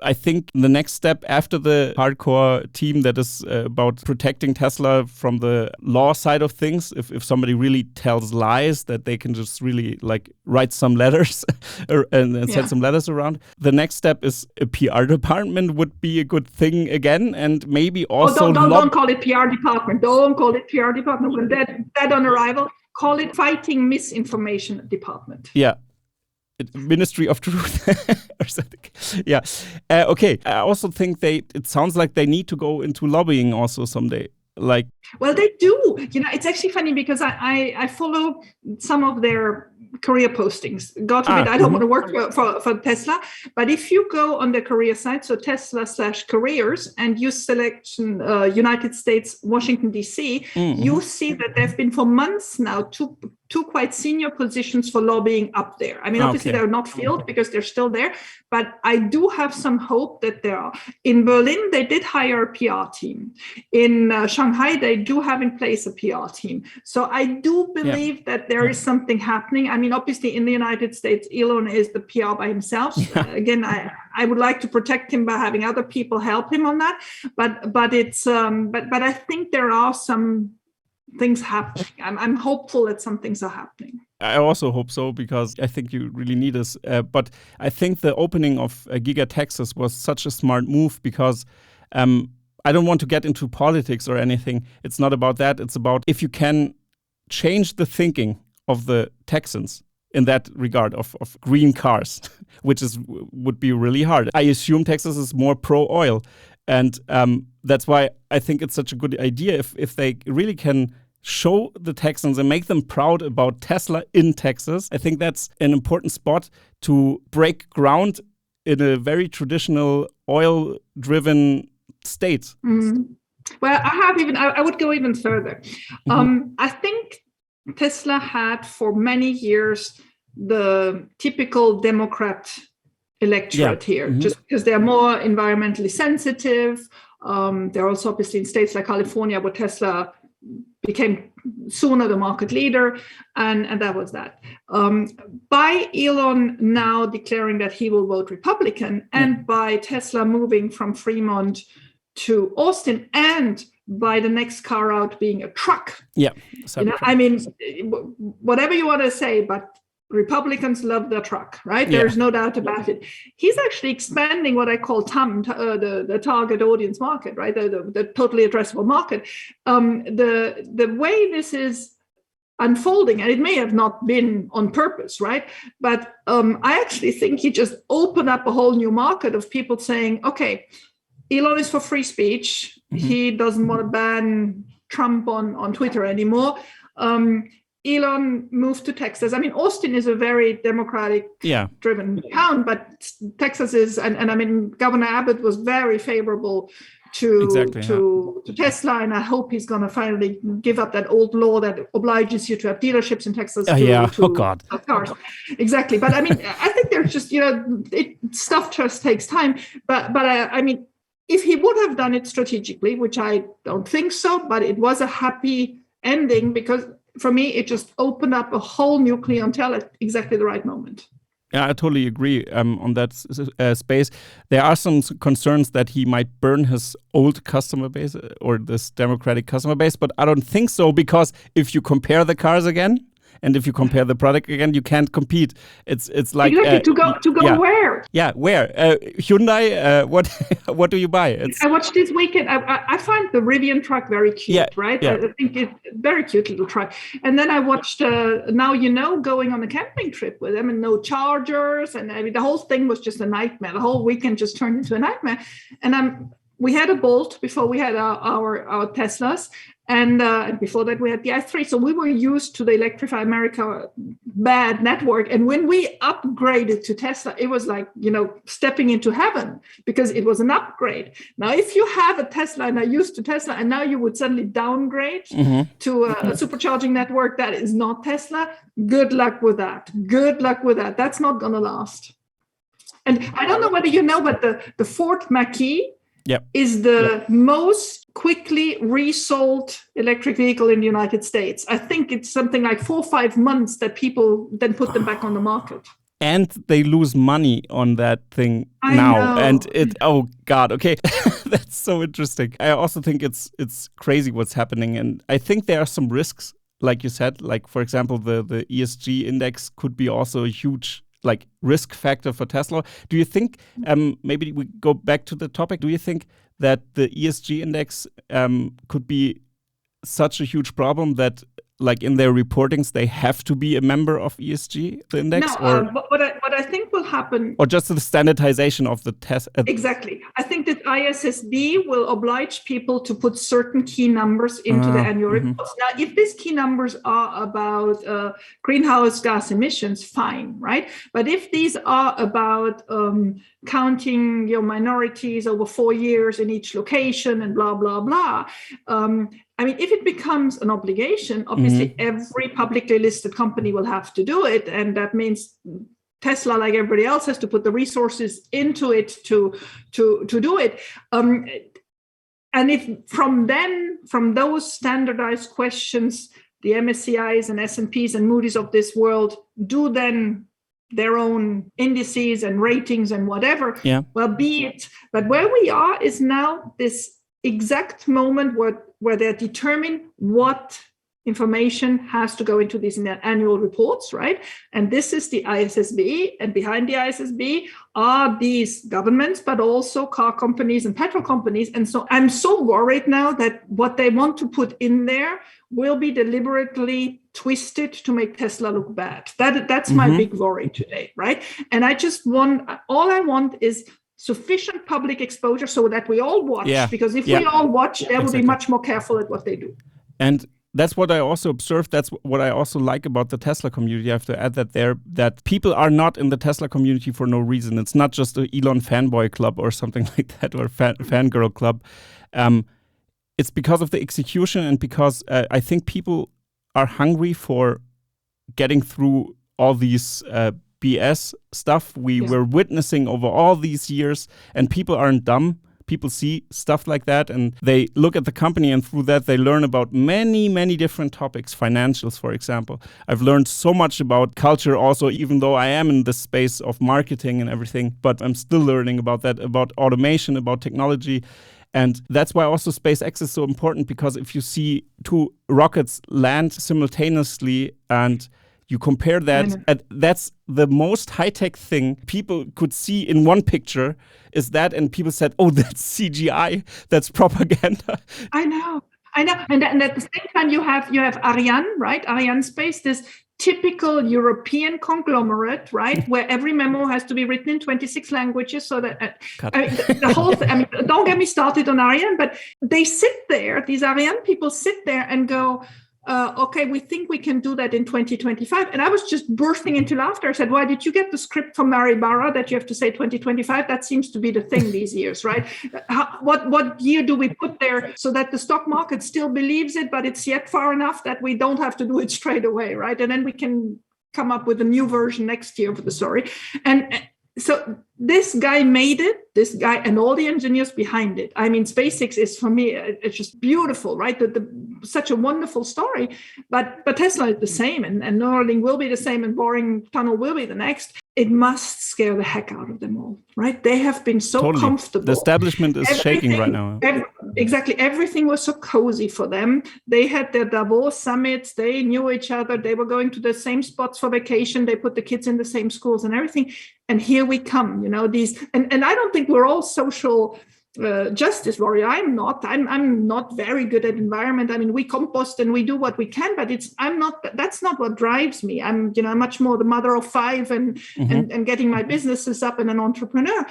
S1: I think the next step after the hardcore team that is about protecting Tesla from the law side of things, if somebody really tells lies, that they can just really like write some letters and send some letters around. The next step is a PR department would be a good thing again, and maybe also
S2: don't call it PR department. Don't call it PR department. When dead on arrival, call it fighting misinformation department.
S1: Yeah. Ministry of Truth or something. Yeah. Okay. I also think it sounds like they need to go into lobbying also someday.
S2: Well, they do. You know, it's actually funny because I follow some of their career postings. God forbid, I don't want to work for Tesla. But if you go on the career site, so Tesla/careers, and you select United States, Washington, D.C., you see that there have been for months now two quite senior positions for lobbying up there. I mean, obviously they're not filled because they're still there, but I do have some hope that there are. In Berlin, they did hire a PR team. In Shanghai, they do have in place a PR team. So I do believe that there is something happening. I mean, obviously in the United States, Elon is the PR by himself. Again, I would like to protect him by having other people help him on that. But I think there are some things happening. I'm hopeful that some things are happening.
S1: I also hope so, because I think you really need us. But I think the opening of Giga Texas was such a smart move, because I don't want to get into politics or anything. It's not about that. It's about if you can change the thinking of the Texans in that regard of green cars, which would be really hard. I assume Texas is more pro-oil. And that's why I think it's such a good idea if they really can show the Texans and make them proud about Tesla in Texas. I think that's an important spot to break ground in a very traditional oil-driven state.
S2: Well, I would go even further. I think Tesla had for many years the typical Democrat electorate here, just because they're more environmentally sensitive. They're also obviously in states like California, where Tesla became sooner the market leader, and that was that. By Elon now declaring that he will vote Republican, and by Tesla moving from Fremont to Austin, and by the next car out being a truck. I mean, whatever you want to say, but Republicans love their truck, right? There's no doubt about it. He's actually expanding what I call TAM, the target audience market, right? The totally addressable market. The way this is unfolding, and it may have not been on purpose, right? But I actually think he just opened up a whole new market of people saying, okay, Elon is for free speech. He doesn't want to ban Trump on Twitter anymore. Elon moved to Texas. I mean, Austin is a very Democratic-driven town, but Texas is, and I mean, Governor Abbott was very favorable to Tesla, and I hope he's going to finally give up that old law that obliges you to have dealerships in Texas. Cars. Exactly. But I mean, I think there's just, stuff just takes time. But I mean, if he would have done it strategically, which I don't think so, but it was a happy ending, because for me, it just opened up a whole new clientele at exactly the right moment.
S1: Yeah, I totally agree on that space. There are some concerns that he might burn his old customer base or this Democratic customer base, but I don't think so, because if you compare the cars again, And if you compare the product again, you can't compete. It's like
S2: exactly. To go where?
S1: Yeah, where? Hyundai. What do you buy?
S2: I watched this weekend. I find the Rivian truck very cute, right?
S1: Yeah.
S2: I think it's very cute little truck. And then I watched Now You Know going on a camping trip with them, and no chargers, and I mean the whole thing was just a nightmare. The whole weekend just turned into a nightmare. And we had a Bolt before we had our Teslas. And before that, we had the i3. So we were used to the Electrify America bad network. And when we upgraded to Tesla, it was like, stepping into heaven because it was an upgrade. Now, if you have a Tesla and are used to Tesla, and now you would suddenly downgrade to a supercharging network that is not Tesla, good luck with that. Good luck with that. That's not going to last. And I don't know whether you know, but the Ford Mach-E is the most quickly resold electric vehicle in the United States. I think it's something like 4 or 5 months that people then put them back on the market.
S1: And they lose money on that thing
S2: I
S1: now.
S2: know.
S1: And oh God, okay. That's so interesting. I also think it's crazy what's happening. And I think there are some risks, like you said, like for example, the ESG index could be also a huge risk factor for Tesla. Do you think, maybe we go back to the topic, do you think that the ESG index could be such a huge problem that in their reportings, they have to be a member of ESG, the index?
S2: No, what I think will happen...
S1: Or just the standardization of the test?
S2: Exactly. I think that ISSB will oblige people to put certain key numbers into the annual reports. Now, if these key numbers are about greenhouse gas emissions, fine, right? But if these are about counting your minorities over 4 years in each location and blah, blah, blah, I mean, if it becomes an obligation, obviously every publicly listed company will have to do it. And that means Tesla, like everybody else, has to put the resources into it to do it. And if from those standardized questions, the MSCIs and S&Ps and Moody's of this world do then their own indices and ratings and whatever, well, be it. But where we are is now this exact moment where they determine what information has to go into these annual reports, right? And this is the ISSB, and behind the ISSB are these governments, but also car companies and petrol companies. And so I'm so worried now that what they want to put in there will be deliberately twisted to make Tesla look bad. That's my big worry today, right? And all I want is sufficient public exposure so that we all watch, because if we all watch, they will be much more careful at what they do.
S1: And that's what I also observed. That's what I also like about the Tesla community. I have to add that people are not in the Tesla community for no reason. It's not just an Elon fanboy club or something like that, or fangirl club. It's because of the execution, and because I think people are hungry for getting through all these BS stuff we were witnessing over all these years, and people aren't dumb. People see stuff like that and they look at the company, and through that they learn about many, many different topics, financials, for example. I've learned so much about culture also, even though I am in the space of marketing and everything, but I'm still learning about that, about automation, about technology. And that's why also SpaceX is so important, because if you see 2 rockets land simultaneously and you compare that, that's the most high-tech thing people could see in one picture is that, and people said, oh, that's CGI, that's propaganda.
S2: I know. And at the same time, you have Ariane, right? Arianespace, this typical European conglomerate, right? Where every memo has to be written in 26 languages, so that the whole thing, I mean, don't get me started on Ariane, but they sit there, these Ariane people sit there and go, okay, we think we can do that in 2025. And I was just bursting into laughter. I said, why did you get the script from Mary Barra that you have to say 2025? That seems to be the thing these years, right? What year do we put there so that the stock market still believes it, but it's yet far enough that we don't have to do it straight away, right? And then we can come up with a new version next year for the story. And so this guy made it this guy and all the engineers behind it. I mean, SpaceX is, for me, it's just beautiful, right? Such a wonderful story. But Tesla is the same, and Neuralink will be the same, and Boring Tunnel will be the next. It must scare the heck out of them all, right? They have been so comfortable.
S1: The establishment is shaking right now.
S2: Exactly. Everything was so cozy for them. They had their Davos summits. They knew each other. They were going to the same spots for vacation. They put the kids in the same schools and everything. And here we come, these. And I don't think we're all social justice warrior. I'm not very good at environment. I mean, we compost and we do what we can, but that's not what drives me. I'm much more the mother of five and getting my businesses up and an entrepreneur.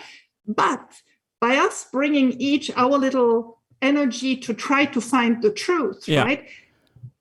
S2: But by us bringing each our little energy to try to find the truth, right?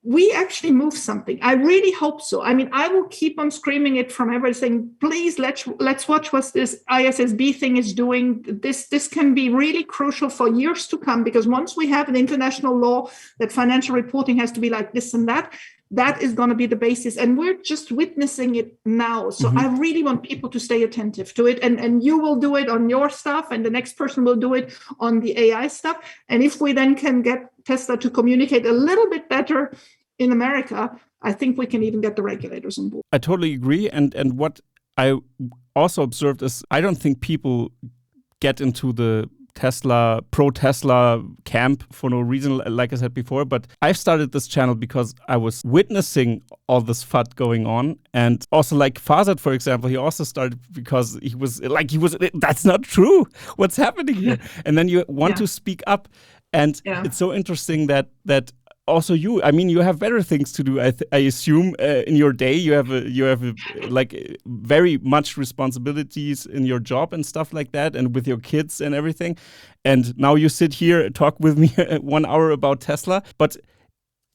S2: We actually move something. I really hope so. I mean, I will keep on screaming it from everything. Please, let's watch what this ISSB thing is doing. This can be really crucial for years to come, because once we have an international law that financial reporting has to be like this and that is going to be the basis. And we're just witnessing it now. So I really want people to stay attentive to it. And you will do it on your stuff, and the next person will do it on the AI stuff. And if we then can get Tesla to communicate a little bit better in America, I think we can even get the regulators on board.
S1: I totally agree. And what I also observed is I don't think people get into the pro-Tesla camp for no reason, like I said before. But I've started this channel because I was witnessing all this FUD going on. And also like Farzad, for example, he also started because he was that's not true. What's happening here? And then you want to speak up. And it's so interesting that also you have better things to do. I assume in your day you have very much responsibilities in your job and stuff like that, and with your kids and everything. And now you sit here and talk with me 1 hour about Tesla, but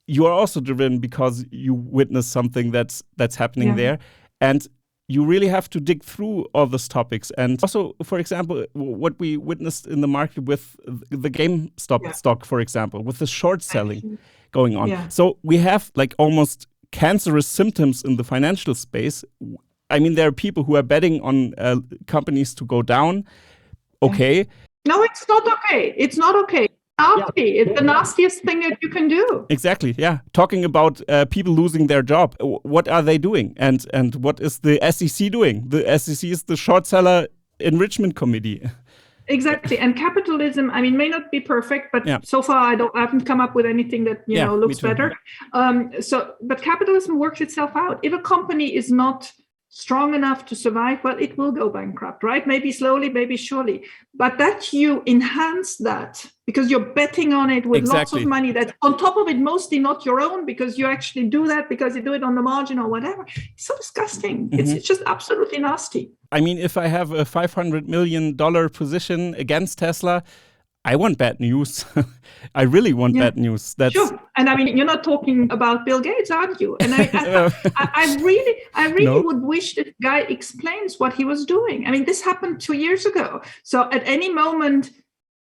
S1: you are also driven because you witness something that's happening there, and you really have to dig through all those topics. And also, for example, what we witnessed in the market with the GameStop stock, for example, with the short selling going on. Yeah. So we have like almost cancerous symptoms in the financial space. I mean, there are people who are betting on companies to go down. Okay.
S2: No, it's not okay. It's not okay. It's the nastiest thing that you can do.
S1: Exactly. Yeah. Talking about people losing their job. What are they doing? And what is the SEC doing? The SEC is the short seller enrichment committee.
S2: Exactly. And capitalism, I mean, may not be perfect, but so far I haven't come up with anything that, looks better. But capitalism works itself out. If a company is not strong enough to survive, well, it will go bankrupt, right? Maybe slowly, maybe surely. But that you enhance that because you're betting on it with lots of money that's on top of it, mostly not your own, because you actually do that because you do it on the margin or whatever. It's so disgusting. It's just absolutely nasty.
S1: I mean, if I have a $500 million position against Tesla, I want bad news. I really want bad news. Sure.
S2: And I mean, you're not talking about Bill Gates, aren't you? And I really would wish that guy explains what he was doing. I mean, this happened 2 years ago. So at any moment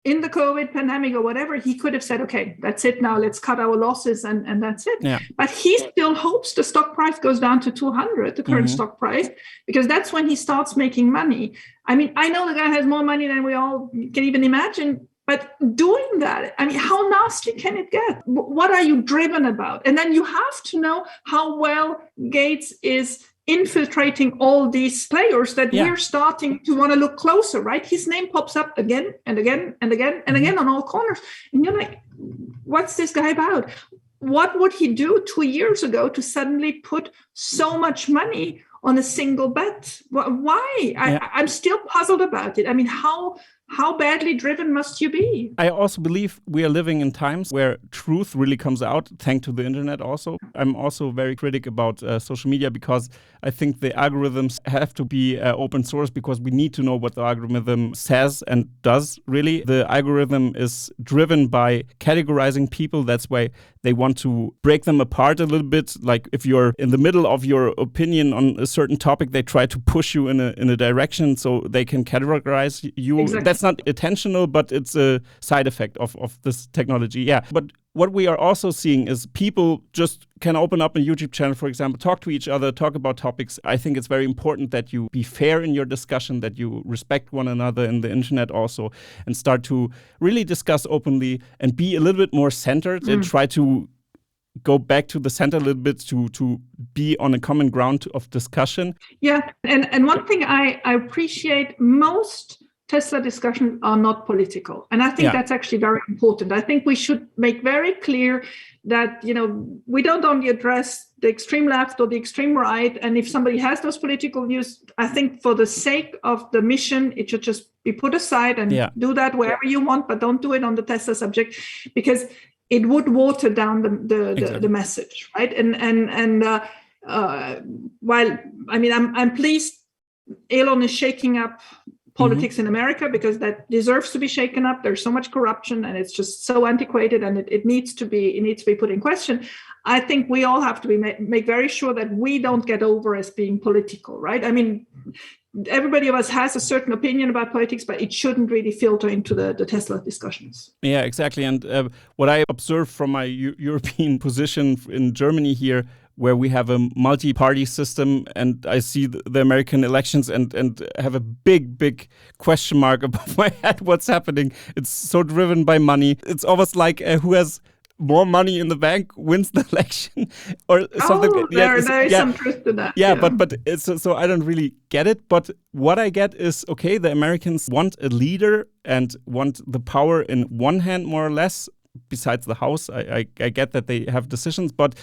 S2: in the COVID pandemic or whatever, he could have said, okay, that's it now. Let's cut our losses and that's it. Yeah. But he still hopes the stock price goes down to 200, the current stock price, because that's when he starts making money. I mean, I know the guy has more money than we all can even imagine. But doing that, I mean, how nasty can it get? What are you driven about? And then you have to know how well Gates is infiltrating all these players that we're starting to want to look closer, right? His name pops up again and again and again and again on all corners. And you're like, what's this guy about? What would he do 2 years ago to suddenly put so much money on a single bet? Why? I'm still puzzled about it. I mean, how badly driven must you be?
S1: I also believe we are living in times where truth really comes out, thanks to the internet also. I'm also very critic about social media because I think the algorithms have to be open source because we need to know what the algorithm says and does, really. The algorithm is driven by categorizing people. That's why they want to break them apart a little bit. Like if you're in the middle of your opinion on a certain topic, they try to push you in a direction so they can categorize you. Exactly. it's not intentional, but it's a side effect of this technology. Yeah. But what we are also seeing is people just can open up a YouTube channel, for example, talk to each other, talk about topics. I think it's very important that you be fair in your discussion, that you respect one another in the internet also, and start to really discuss openly and be a little bit more centered and try to go back to the center a little bit to be on a common ground of discussion.
S2: Yeah, and one thing I appreciate, most Tesla discussions are not political. And I think that's actually very important. I think we should make very clear that, we don't only address the extreme left or the extreme right. And if somebody has those political views, I think for the sake of the mission, it should just be put aside and do that wherever you want, but don't do it on the Tesla subject, because it would water down the message, right? And while, I'm pleased Elon is shaking up politics in America, because that deserves to be shaken up. There's so much corruption and it's just so antiquated, and it needs to be put in question. I think we all have to make very sure that we don't get over as being political, right? Everybody of us has a certain opinion about politics, but it shouldn't really filter into the Tesla discussions.
S1: Yeah, exactly. And what I observe from my European position in Germany here, where we have a multi-party system, and I see the American elections and have a big question mark above my head. What's happening? It's so driven by money. It's almost like who has more money in the bank wins the election or something.
S2: There is some truth to that.
S1: Yeah, but so I don't really get it. But what I get is, okay, the Americans want a leader and want the power in one hand, more or less, besides the House. I get that they have decisions, but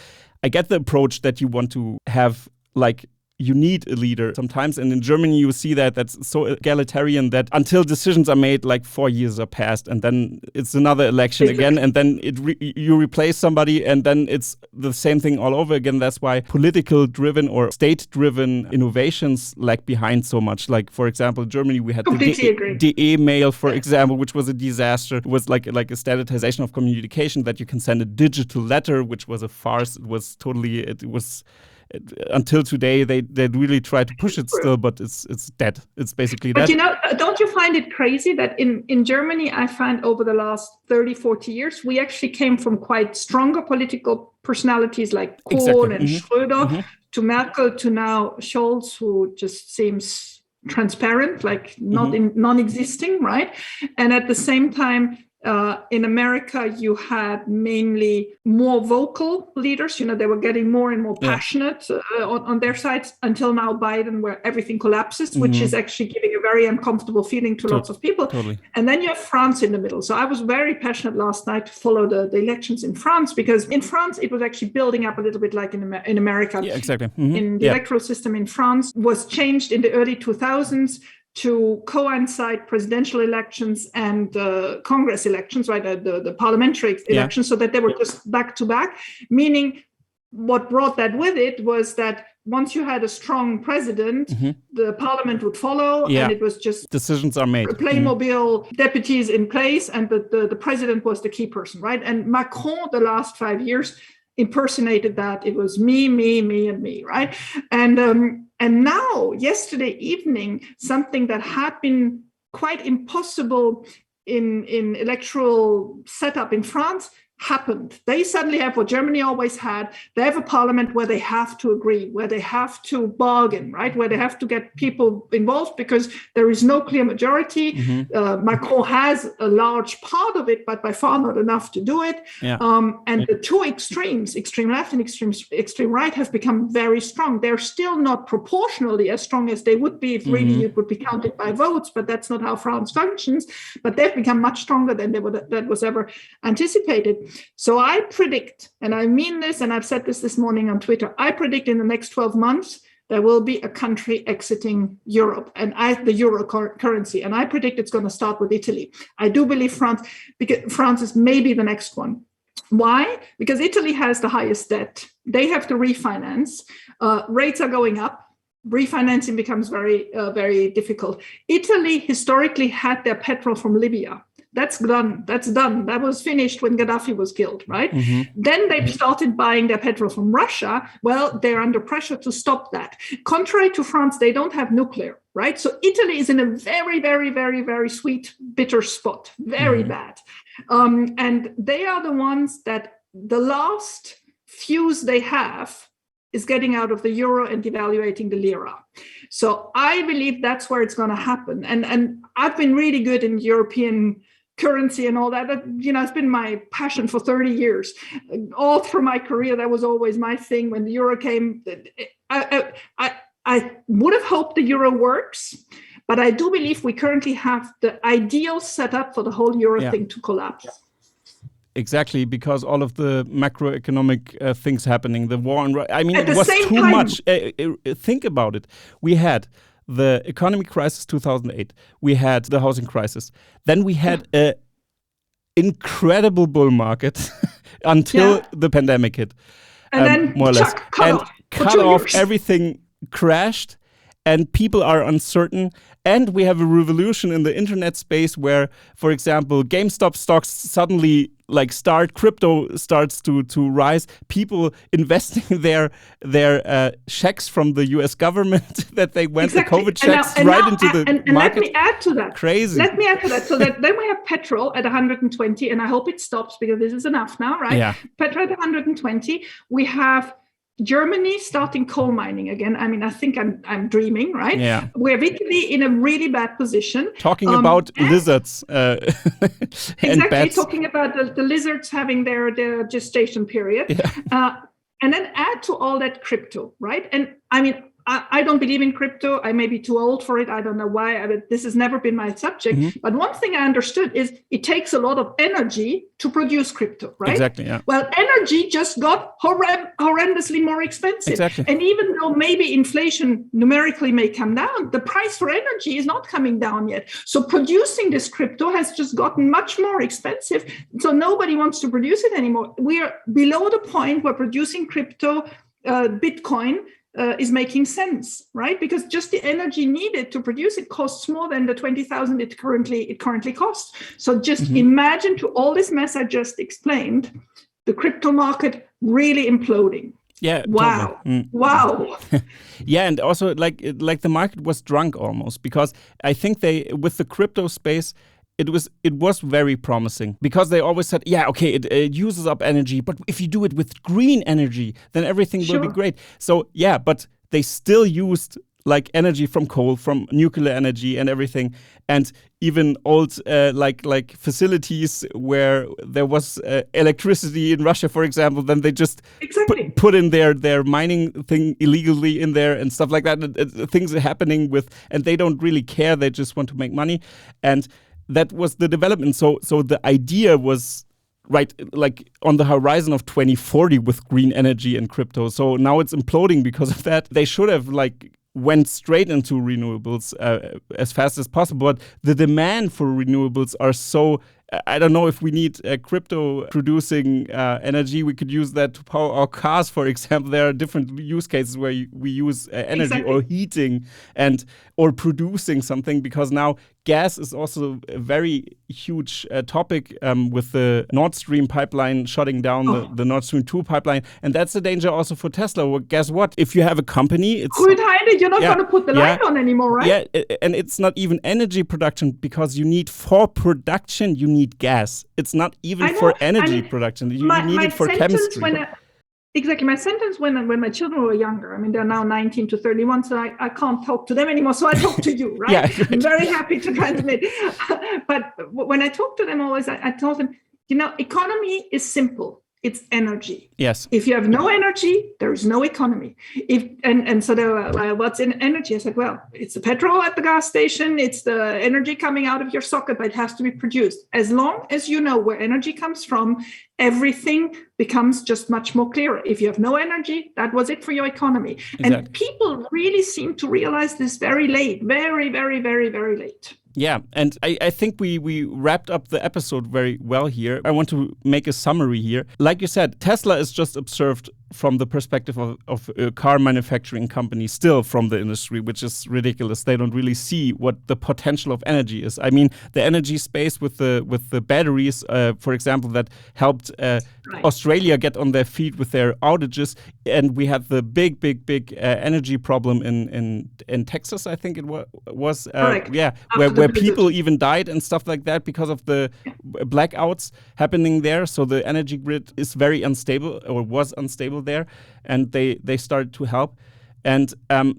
S1: I get the approach that you want to have, like, you need a leader sometimes. And in Germany, you see that's so egalitarian that until decisions are made, like 4 years are passed, and then it's another election again, and then you replace somebody, and then it's the same thing all over again. That's why political-driven or state-driven innovations lag behind so much. Like, for example, in Germany, we had the e-mail, for example, which was a disaster. It was like a standardization of communication, that you can send a digital letter, which was a farce. It was until today, they really try to push it still, but it's dead. It's basically dead.
S2: But don't you find it crazy that in Germany, I find over the last 30, 40 years, we actually came from quite stronger political personalities like Kohl and Schröder to Merkel to now Scholz, who just seems transparent, like non-existing, right? And at the same time, in America, you had mainly more vocal leaders. They were getting more and more passionate on their sides, until now Biden, where everything collapses, which is actually giving a very uncomfortable feeling to lots of people. Totally. And then you have France in the middle. So I was very passionate last night to follow the elections in France, because in France, it was actually building up a little bit like in America.
S1: Yeah, exactly.
S2: In the electoral system in France was changed in the early 2000s to coincide presidential elections and Congress elections, right? The parliamentary elections, so that they were just back to back. Meaning, what brought that with it was that once you had a strong president, the parliament would follow, and it was just
S1: decisions are made.
S2: Playmobil deputies in place, and the president was the key person, right? And Macron, the last 5 years, impersonated that. It was me, and me, right? And now, yesterday evening, something that had been quite impossible in electoral setup in France happened. They suddenly have what Germany always had. They have a parliament where they have to agree, where they have to bargain, right? Where they have to get people involved, because there is no clear majority. Macron has a large part of it, but by far not enough to do it. And the two extremes, extreme left and extreme right, have become very strong. They're still not proportionally as strong as they would be if really it would be counted by votes, but that's not how France functions. But they've become much stronger than that was ever anticipated. So I predict, and I mean this, and I've said this morning on Twitter, I predict in the next 12 months, there will be a country exiting Europe and the euro currency. And I predict it's going to start with Italy. I do believe France, because France is maybe the next one. Why? Because Italy has the highest debt. They have to refinance. Rates are going up. Refinancing becomes very, very difficult. Italy historically had their petrol from Libya. That's done. That's done. That was finished when Gaddafi was killed, right? Then they started buying their petrol from Russia. Well, they're under pressure to stop that. Contrary to France, they don't have nuclear, right? So Italy is in a very, very, very, very sweet, bitter spot. Very bad. And they are the ones that the last fuse they have is getting out of the euro and devaluating the lira. So I believe that's where it's going to happen. And I've been really good in European currency and all that. It's been my passion for 30 years. All through my career, that was always my thing. When the euro came, I would have hoped the euro works, but I do believe we currently have the ideal setup for the whole euro thing to collapse.
S1: Exactly, because all of the macroeconomic things happening, the war on Russia, it was too much. Think about it. We had the economic crisis 2008. We had the housing crisis. Then we had an incredible bull market until the pandemic hit.
S2: And then
S1: more or less. Cut off, everything crashed. And people are uncertain. And we have a revolution in the internet space where, for example, GameStop stocks suddenly crypto starts to rise. People investing their checks from the US government that they went the COVID checks into the market.
S2: Let me add to that.
S1: Crazy.
S2: Let me add to that. So that then we have petrol at 120, and I hope it stops because this is enough now, right?
S1: Yeah.
S2: Petrol at 120. We have Germany starting coal mining again. I think I'm dreaming, right?
S1: Yeah.
S2: We have Italy in a really bad position.
S1: Talking about lizards and bats.
S2: Talking about the lizards having their gestation period.
S1: Yeah.
S2: And then add to all that crypto, right? And I don't believe in crypto. I may be too old for it. I don't know why. This has never been my subject. But one thing I understood is it takes a lot of energy to produce crypto, right?
S1: Exactly, yeah.
S2: Well, energy just got horrendously more expensive.
S1: Exactly.
S2: And even though maybe inflation numerically may come down, the price for energy is not coming down yet. So producing this crypto has just gotten much more expensive. So nobody wants to produce it anymore. We are below the point where producing crypto, Bitcoin, is making sense, right? Because just the energy needed to produce it costs more than the 20,000 it currently costs. So just imagine, to all this mess I just explained, the crypto market really imploding.
S1: Yeah.
S2: Wow.
S1: Totally.
S2: Wow.
S1: Yeah, and also like the market was drunk almost, because I think with the crypto space, it was very promising, because they always said, it uses up energy, but if you do it with green energy, then everything will be great. So but they still used energy from coal, from nuclear energy and everything, and even old facilities where there was electricity in Russia, for example, then they just put in their mining thing illegally in there and stuff like that. Things are happening and they don't really care. They just want to make money. And that was the development. So the idea was on the horizon of 2040 with green energy and crypto. So now it's imploding because of that. They should have went straight into renewables as fast as possible. But the demand for renewables are so. I don't know if we need crypto producing energy. We could use that to power our cars, for example. There are different use cases where we use energy or heating or producing something, because now gas is also a very huge topic with the Nord Stream pipeline shutting down the Nord Stream 2 pipeline. And that's a danger also for Tesla. Well, guess what? If you have a company,
S2: you're not going to put the light on anymore, right?
S1: Yeah, and it's not even energy production, because for production, you need gas. It's not even for energy production. You need it for chemistry.
S2: Exactly. My sentence when my children were younger, they're now 19 to 31, so I can't talk to them anymore. So I talk to you, right?
S1: Yeah, right.
S2: I'm very happy to transmit. But when I talk to them always, I told them, economy is simple. It's energy.
S1: Yes.
S2: If you have no energy, there is no economy. So they were, what's in energy? I said, well, it's the petrol at the gas station. It's the energy coming out of your socket, but it has to be produced. As long as you know where energy comes from, everything becomes just much more clearer. If you have no energy, that was it for your economy. Exactly. And people really seem to realize this very late, very, very, very, very late.
S1: Yeah, and I think we wrapped up the episode very well here. I want to make a summary here. Like you said, Tesla is just observed from the perspective of a car manufacturing company, still from the industry, which is ridiculous. They don't really see what the potential of energy is. I mean, the energy space with the batteries, for example, that helped Australia get on their feet with their outages, and we had the big energy problem in Texas, I think it was where people even died and stuff like that because of the blackouts happening there. So the energy grid is very unstable, or was unstable there, and they started to help. And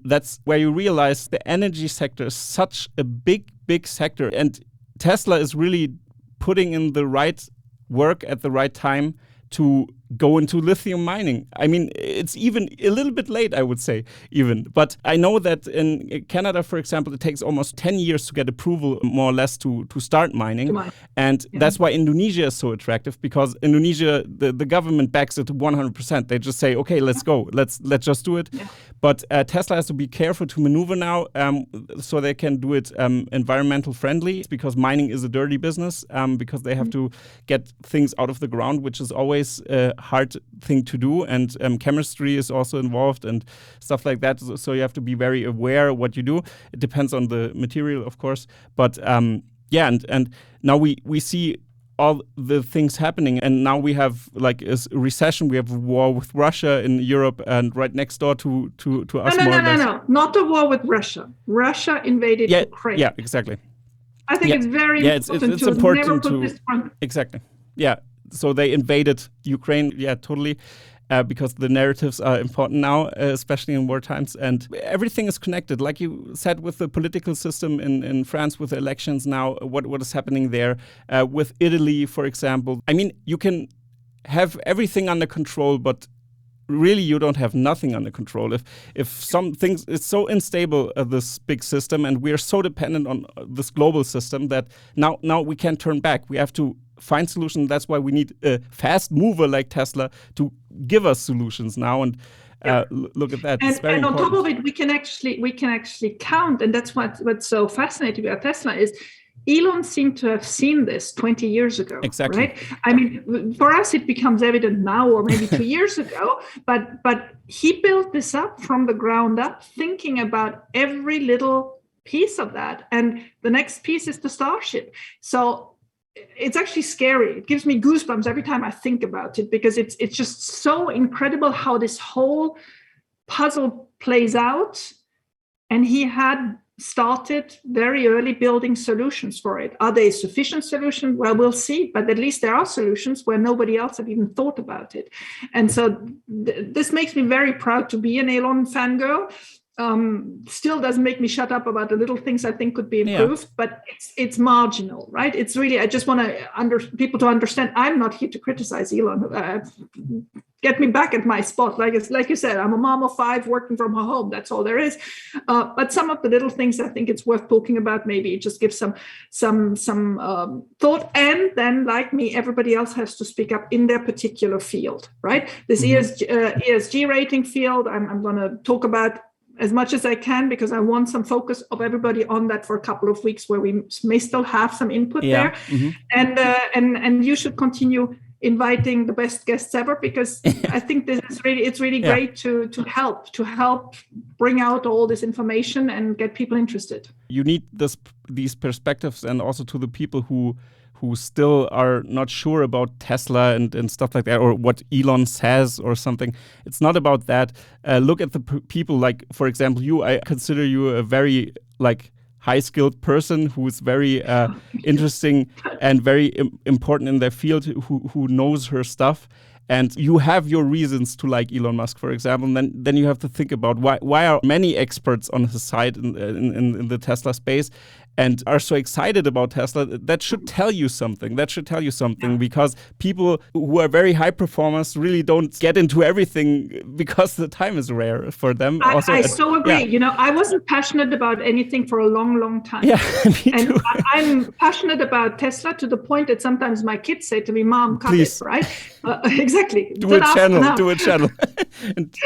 S1: that's where you realize the energy sector is such a big sector, and Tesla is really putting in the right work at the right time to go into lithium mining. I mean, it's even a little bit late, I would say, even. But I know that in Canada, for example, it takes almost 10 years to get approval, more or less, to start mining. And that's why Indonesia is so attractive, because Indonesia, the government backs it 100%. They just say, okay, let's go. Let's just do it. Yeah. But Tesla has to be careful to maneuver now, so they can do it environmental friendly, because mining is a dirty business, because they have to get things out of the ground, which is always hard thing to do, and chemistry is also involved and stuff like that. So you have to be very aware what you do. It depends on the material, of course. But and now we see all the things happening, and now we have like a recession. We have a war with Russia in Europe, and right next door to us.
S2: No, not a war with Russia. Russia invaded Ukraine.
S1: Yeah, exactly.
S2: I think it's very important
S1: it's important
S2: never put
S1: to
S2: this front.
S1: Exactly. Yeah. So they invaded Ukraine, totally, because the narratives are important now, especially in war times. And everything is connected, like you said, with the political system in France, with the elections now, what is happening there, with Italy, for example. I mean, you can have everything under control, but really you don't have nothing under control. If some things, it's so unstable, this big system, and we are so dependent on this global system that now we can't turn back. We have to find solutions. That's why we need a fast mover like Tesla to give us solutions now. And look at that. It's very
S2: and on
S1: important.
S2: top of it, we can actually count, and that's what's so fascinating about Tesla is Elon seemed to have seen this 20 years ago.
S1: Exactly.
S2: Right? I mean, for us, it becomes evident now, or maybe 2 years ago, but he built this up from the ground up, thinking about every little piece of that. And the next piece is the Starship. So it's actually scary. It gives me goosebumps every time I think about it, because it's just so incredible how this whole puzzle plays out. And he had started very early building solutions for it. Are they sufficient solutions? Well, we'll see, but at least there are solutions where nobody else had even thought about it. And so this makes me very proud to be an Elon fangirl. Still doesn't make me shut up about the little things I think could be improved, but it's marginal, right? It's really, I just want people to understand, I'm not here to criticize Elon. Get me back at my spot. Like you said, I'm a mom of 5 working from home. That's all there is. But some of the little things I think it's worth talking about. Maybe it just gives some thought. And then, like me, everybody else has to speak up in their particular field, right? This ESG rating field, I'm going to talk about as much as I can, because I want some focus of everybody on that for a couple of weeks, where we may still have some input there. And you should continue inviting the best guests ever, because I think it's really great to help bring out all this information and get people interested.
S1: You need these perspectives, and also to the people who still are not sure about Tesla and stuff like that, or what Elon says or something. It's not about that. Look at the people, like, for example, you. I consider you a very high-skilled person who is very interesting and very important in their field, who knows her stuff. And you have your reasons to like Elon Musk, for example. And then you have to think about why are many experts on his side in the Tesla space and are so excited about Tesla. That should tell you something. Because people who are very high performers really don't get into everything, because the time is rare for them.
S2: I so agree. Yeah. You know, I wasn't passionate about anything for a long, long time.
S1: Yeah, me too.
S2: And I'm passionate about Tesla to the point that sometimes my kids say to me, "Mom, cut it," right? Exactly.
S1: Do a channel.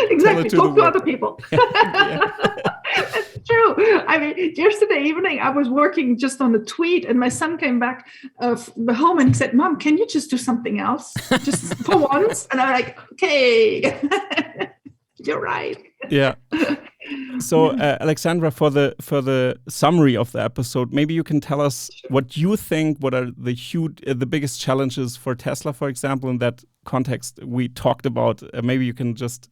S2: Exactly. Talk to other people. That's true. I mean, yesterday evening, I was working just on a tweet, and my son came back home and said, "Mom, can you just do something else, just for once?" And I'm like, "Okay, you're right."
S1: Yeah. So, Alexandra, for the summary of the episode, maybe you can tell us what you think. What are the biggest challenges for Tesla, for example, in that context we talked about? Maybe you can just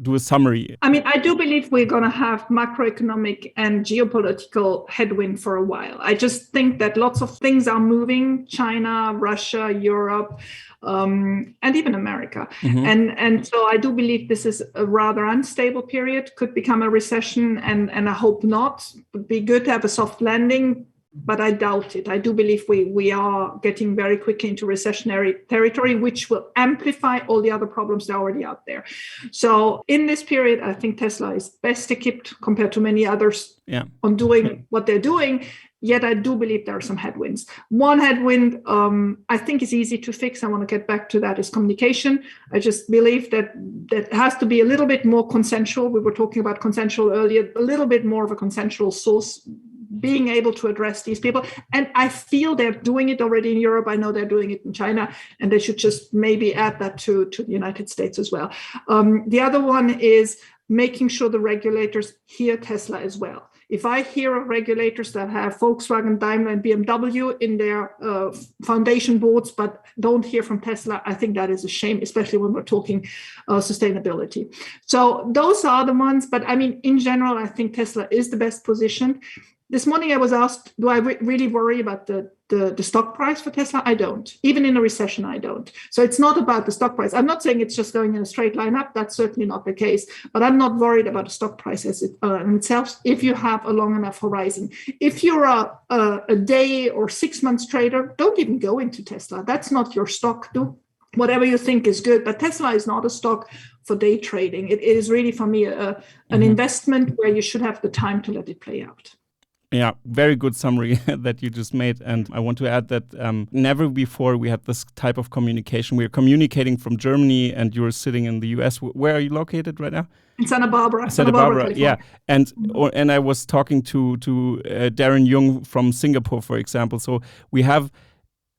S1: do a summary.
S2: I mean, I do believe we're going to have macroeconomic and geopolitical headwind for a while. I just think that lots of things are moving: China, Russia, Europe, and even America. Mm-hmm. And so I do believe this is a rather unstable period, could become a recession, and I hope not. It would be good to have a soft landing, but I doubt it. I do believe we are getting very quickly into recessionary territory, which will amplify all the other problems that are already out there. So in this period, I think Tesla is best equipped compared to many others on doing what they're doing. Yet I do believe there are some headwinds. One headwind I think is easy to fix. I want to get back to that, is communication. I just believe that has to be a little bit more consensual. We were talking about consensual earlier, a little bit more of a consensual source, being able to address these people. And I feel they're doing it already in Europe. I know they're doing it in China, and they should just maybe add that to the United States as well. The other one is making sure the regulators hear Tesla as well. If I hear of regulators that have Volkswagen, Daimler, and BMW in their foundation boards, but don't hear from Tesla, I think that is a shame, especially when we're talking sustainability. So those are the ones. But I mean, in general, I think Tesla is the best positioned. This morning I was asked, do I really worry about the stock price for Tesla? I don't. Even in a recession, I don't. So it's not about the stock price. I'm not saying it's just going in a straight line up. That's certainly not the case. But I'm not worried about the stock price as in itself if you have a long enough horizon. If you're a day or 6 months trader, don't even go into Tesla. That's not your stock. Do whatever you think is good. But Tesla is not a stock for day trading. It is really, for me, an investment where you should have the time to let it play out.
S1: Yeah, very good summary that you just made. And I want to add that never before we had this type of communication. We're communicating from Germany, and you're sitting in the US. Where are you located right now?
S2: In Santa Barbara.
S1: Santa Barbara, yeah. And I was talking to Darren Jung from Singapore, for example. So we have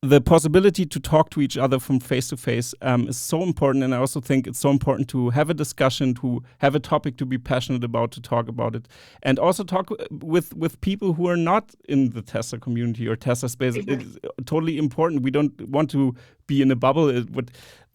S1: the possibility to talk to each other from face to face is so important. And I also think it's so important to have a discussion, to have a topic to be passionate about, to talk about it. And also talk with people who are not in the Tesla community or Tesla space. Exactly. It's totally important. We don't want to be in a bubble.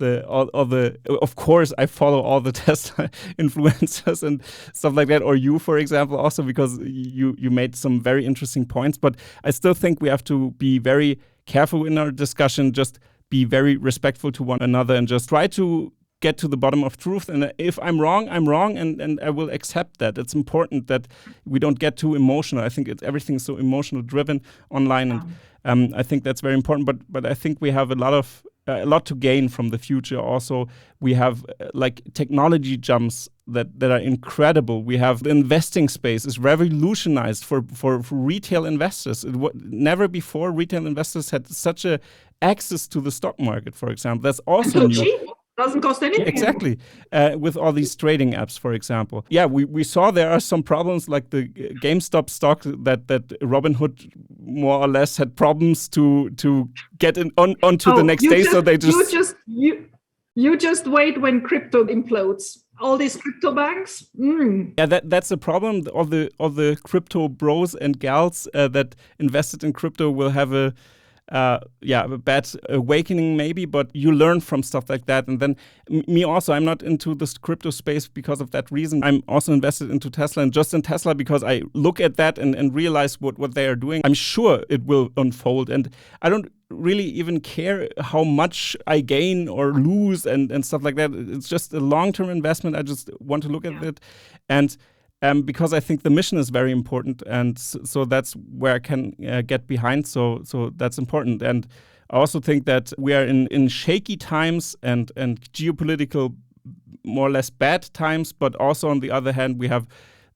S1: Of course, I follow all the Tesla influencers and stuff like that, or you, for example, also because you made some very interesting points. But I still think we have to be very careful in our discussion, just be very respectful to one another, and just try to get to the bottom of truth. And if I'm wrong, I'm wrong, and I will accept that. It's important that we don't get too emotional. I think everything's so emotional driven online, and I think that's very important. But I think we have a lot to gain from the future. Also, we have technology jumps that are incredible. We have the investing space is revolutionized for retail investors. Never before retail investors had such a access to the stock market, for example. That's also new.
S2: Cheap. Doesn't cost anything.
S1: Exactly. With all these trading apps, for example. Yeah, we saw there are some problems, like the GameStop stock that Robinhood more or less had problems to get onto the next day. So they
S2: you just wait when crypto implodes. All these crypto banks.
S1: Yeah, that's the problem. All the crypto bros and gals that invested in crypto will have a bad awakening maybe, but you learn from stuff like that. And then me also, I'm not into this crypto space because of that reason. I'm also invested into Tesla, and just in Tesla because I look at that and realize what they are doing. I'm sure it will unfold, and I don't really even care how much I gain or lose and stuff like that. It's just a long-term investment. I just want to look at it, and because I think the mission is very important, and so that's where I can get behind. So that's important, and I also think that we are in shaky times and geopolitical, more or less bad times. But also on the other hand, we have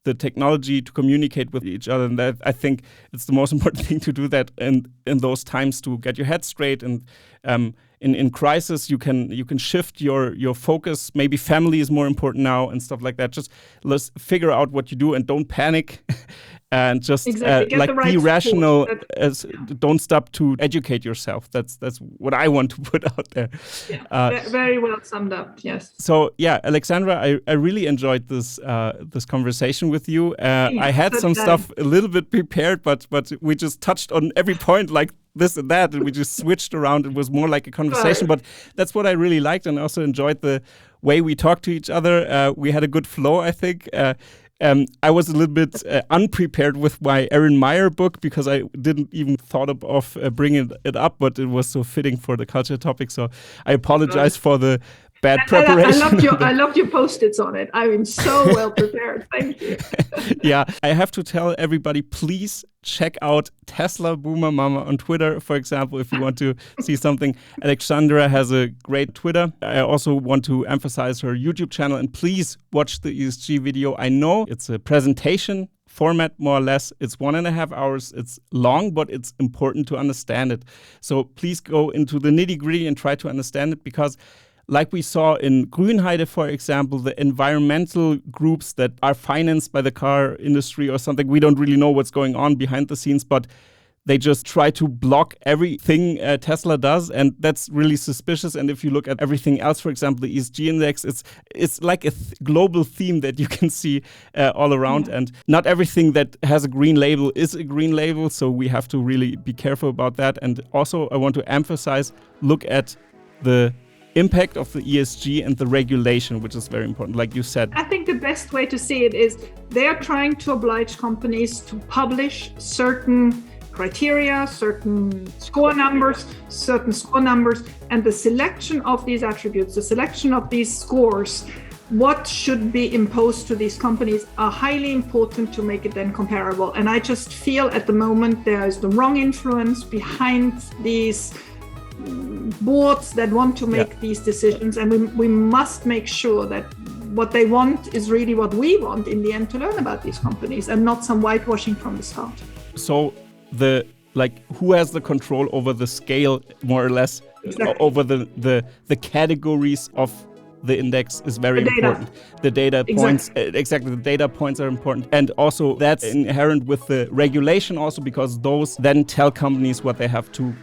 S1: the technology to communicate with each other, and that I think it's the most important thing to do that in those times, to get your head straight and in crisis, you can shift your focus. Maybe family is more important now and stuff like that. Just let's figure out what you do and don't panic. And just be rational. Don't stop to educate yourself. That's what I want to put out there.
S2: Yeah, very well summed up. Yes.
S1: So yeah, Alexandra, I really enjoyed this conversation with you. I had some stuff a little bit prepared, but we just touched on every point like this and that, and we just switched around. It was more like a conversation, but that's what I really liked, and also enjoyed the way we talked to each other. We had a good flow, I think. I was a little bit unprepared with my Erin Meyer book because I didn't even thought of bringing it up, but it was so fitting for the culture topic. So I apologize for the bad preparation.
S2: I loved your Post-its on it. I mean, so well prepared. Thank you.
S1: Yeah, I have to tell everybody, please check out Tesla Boomer Mama on Twitter, for example, if you want to see something. Alexandra has a great Twitter. I also want to emphasize her YouTube channel, and please watch the ESG video. I know it's a presentation format, more or less. It's 1.5 hours. It's long, but it's important to understand it. So please go into the nitty-gritty and try to understand it, because like we saw in Grünheide, for example, the environmental groups that are financed by the car industry or something, we don't really know what's going on behind the scenes, but they just try to block everything Tesla does, and that's really suspicious. And if you look at everything else, for example, the ESG index, it's like a global theme that you can see all around. And not everything that has a green label is a green label, so we have to really be careful about that. And also, I want to emphasize, look at the impact of the ESG and the regulation, which is very important, like you said.
S2: I think the best way to see it is they are trying to oblige companies to publish certain criteria, certain score numbers, and the selection of these attributes, the selection of these scores, what should be imposed to these companies are highly important to make it then comparable. And I just feel at the moment there is the wrong influence behind these boards that want to make these decisions, and we must make sure that what they want is really what we want in the end to learn about these companies, and not some whitewashing from the start.
S1: So who has the control over the scale, more or less, over the categories of the index is very important. The data points, exactly, the data points are important. And also that's inherent with the regulation also, because those then tell companies what they have to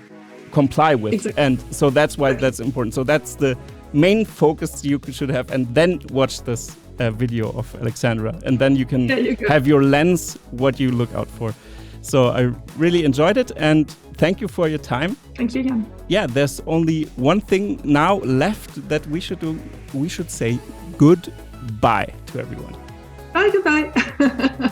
S1: comply with.
S2: Exactly.
S1: And so that's why that's important. So that's the main focus you should have, and then watch this video of Alexandra, and then you can have your lens, what you look out for. So I really enjoyed it, and thank you for your time.
S2: Thank you, Jan.
S1: Yeah, there's only one thing now left that we should do. We should say goodbye to everyone.
S2: Bye, goodbye.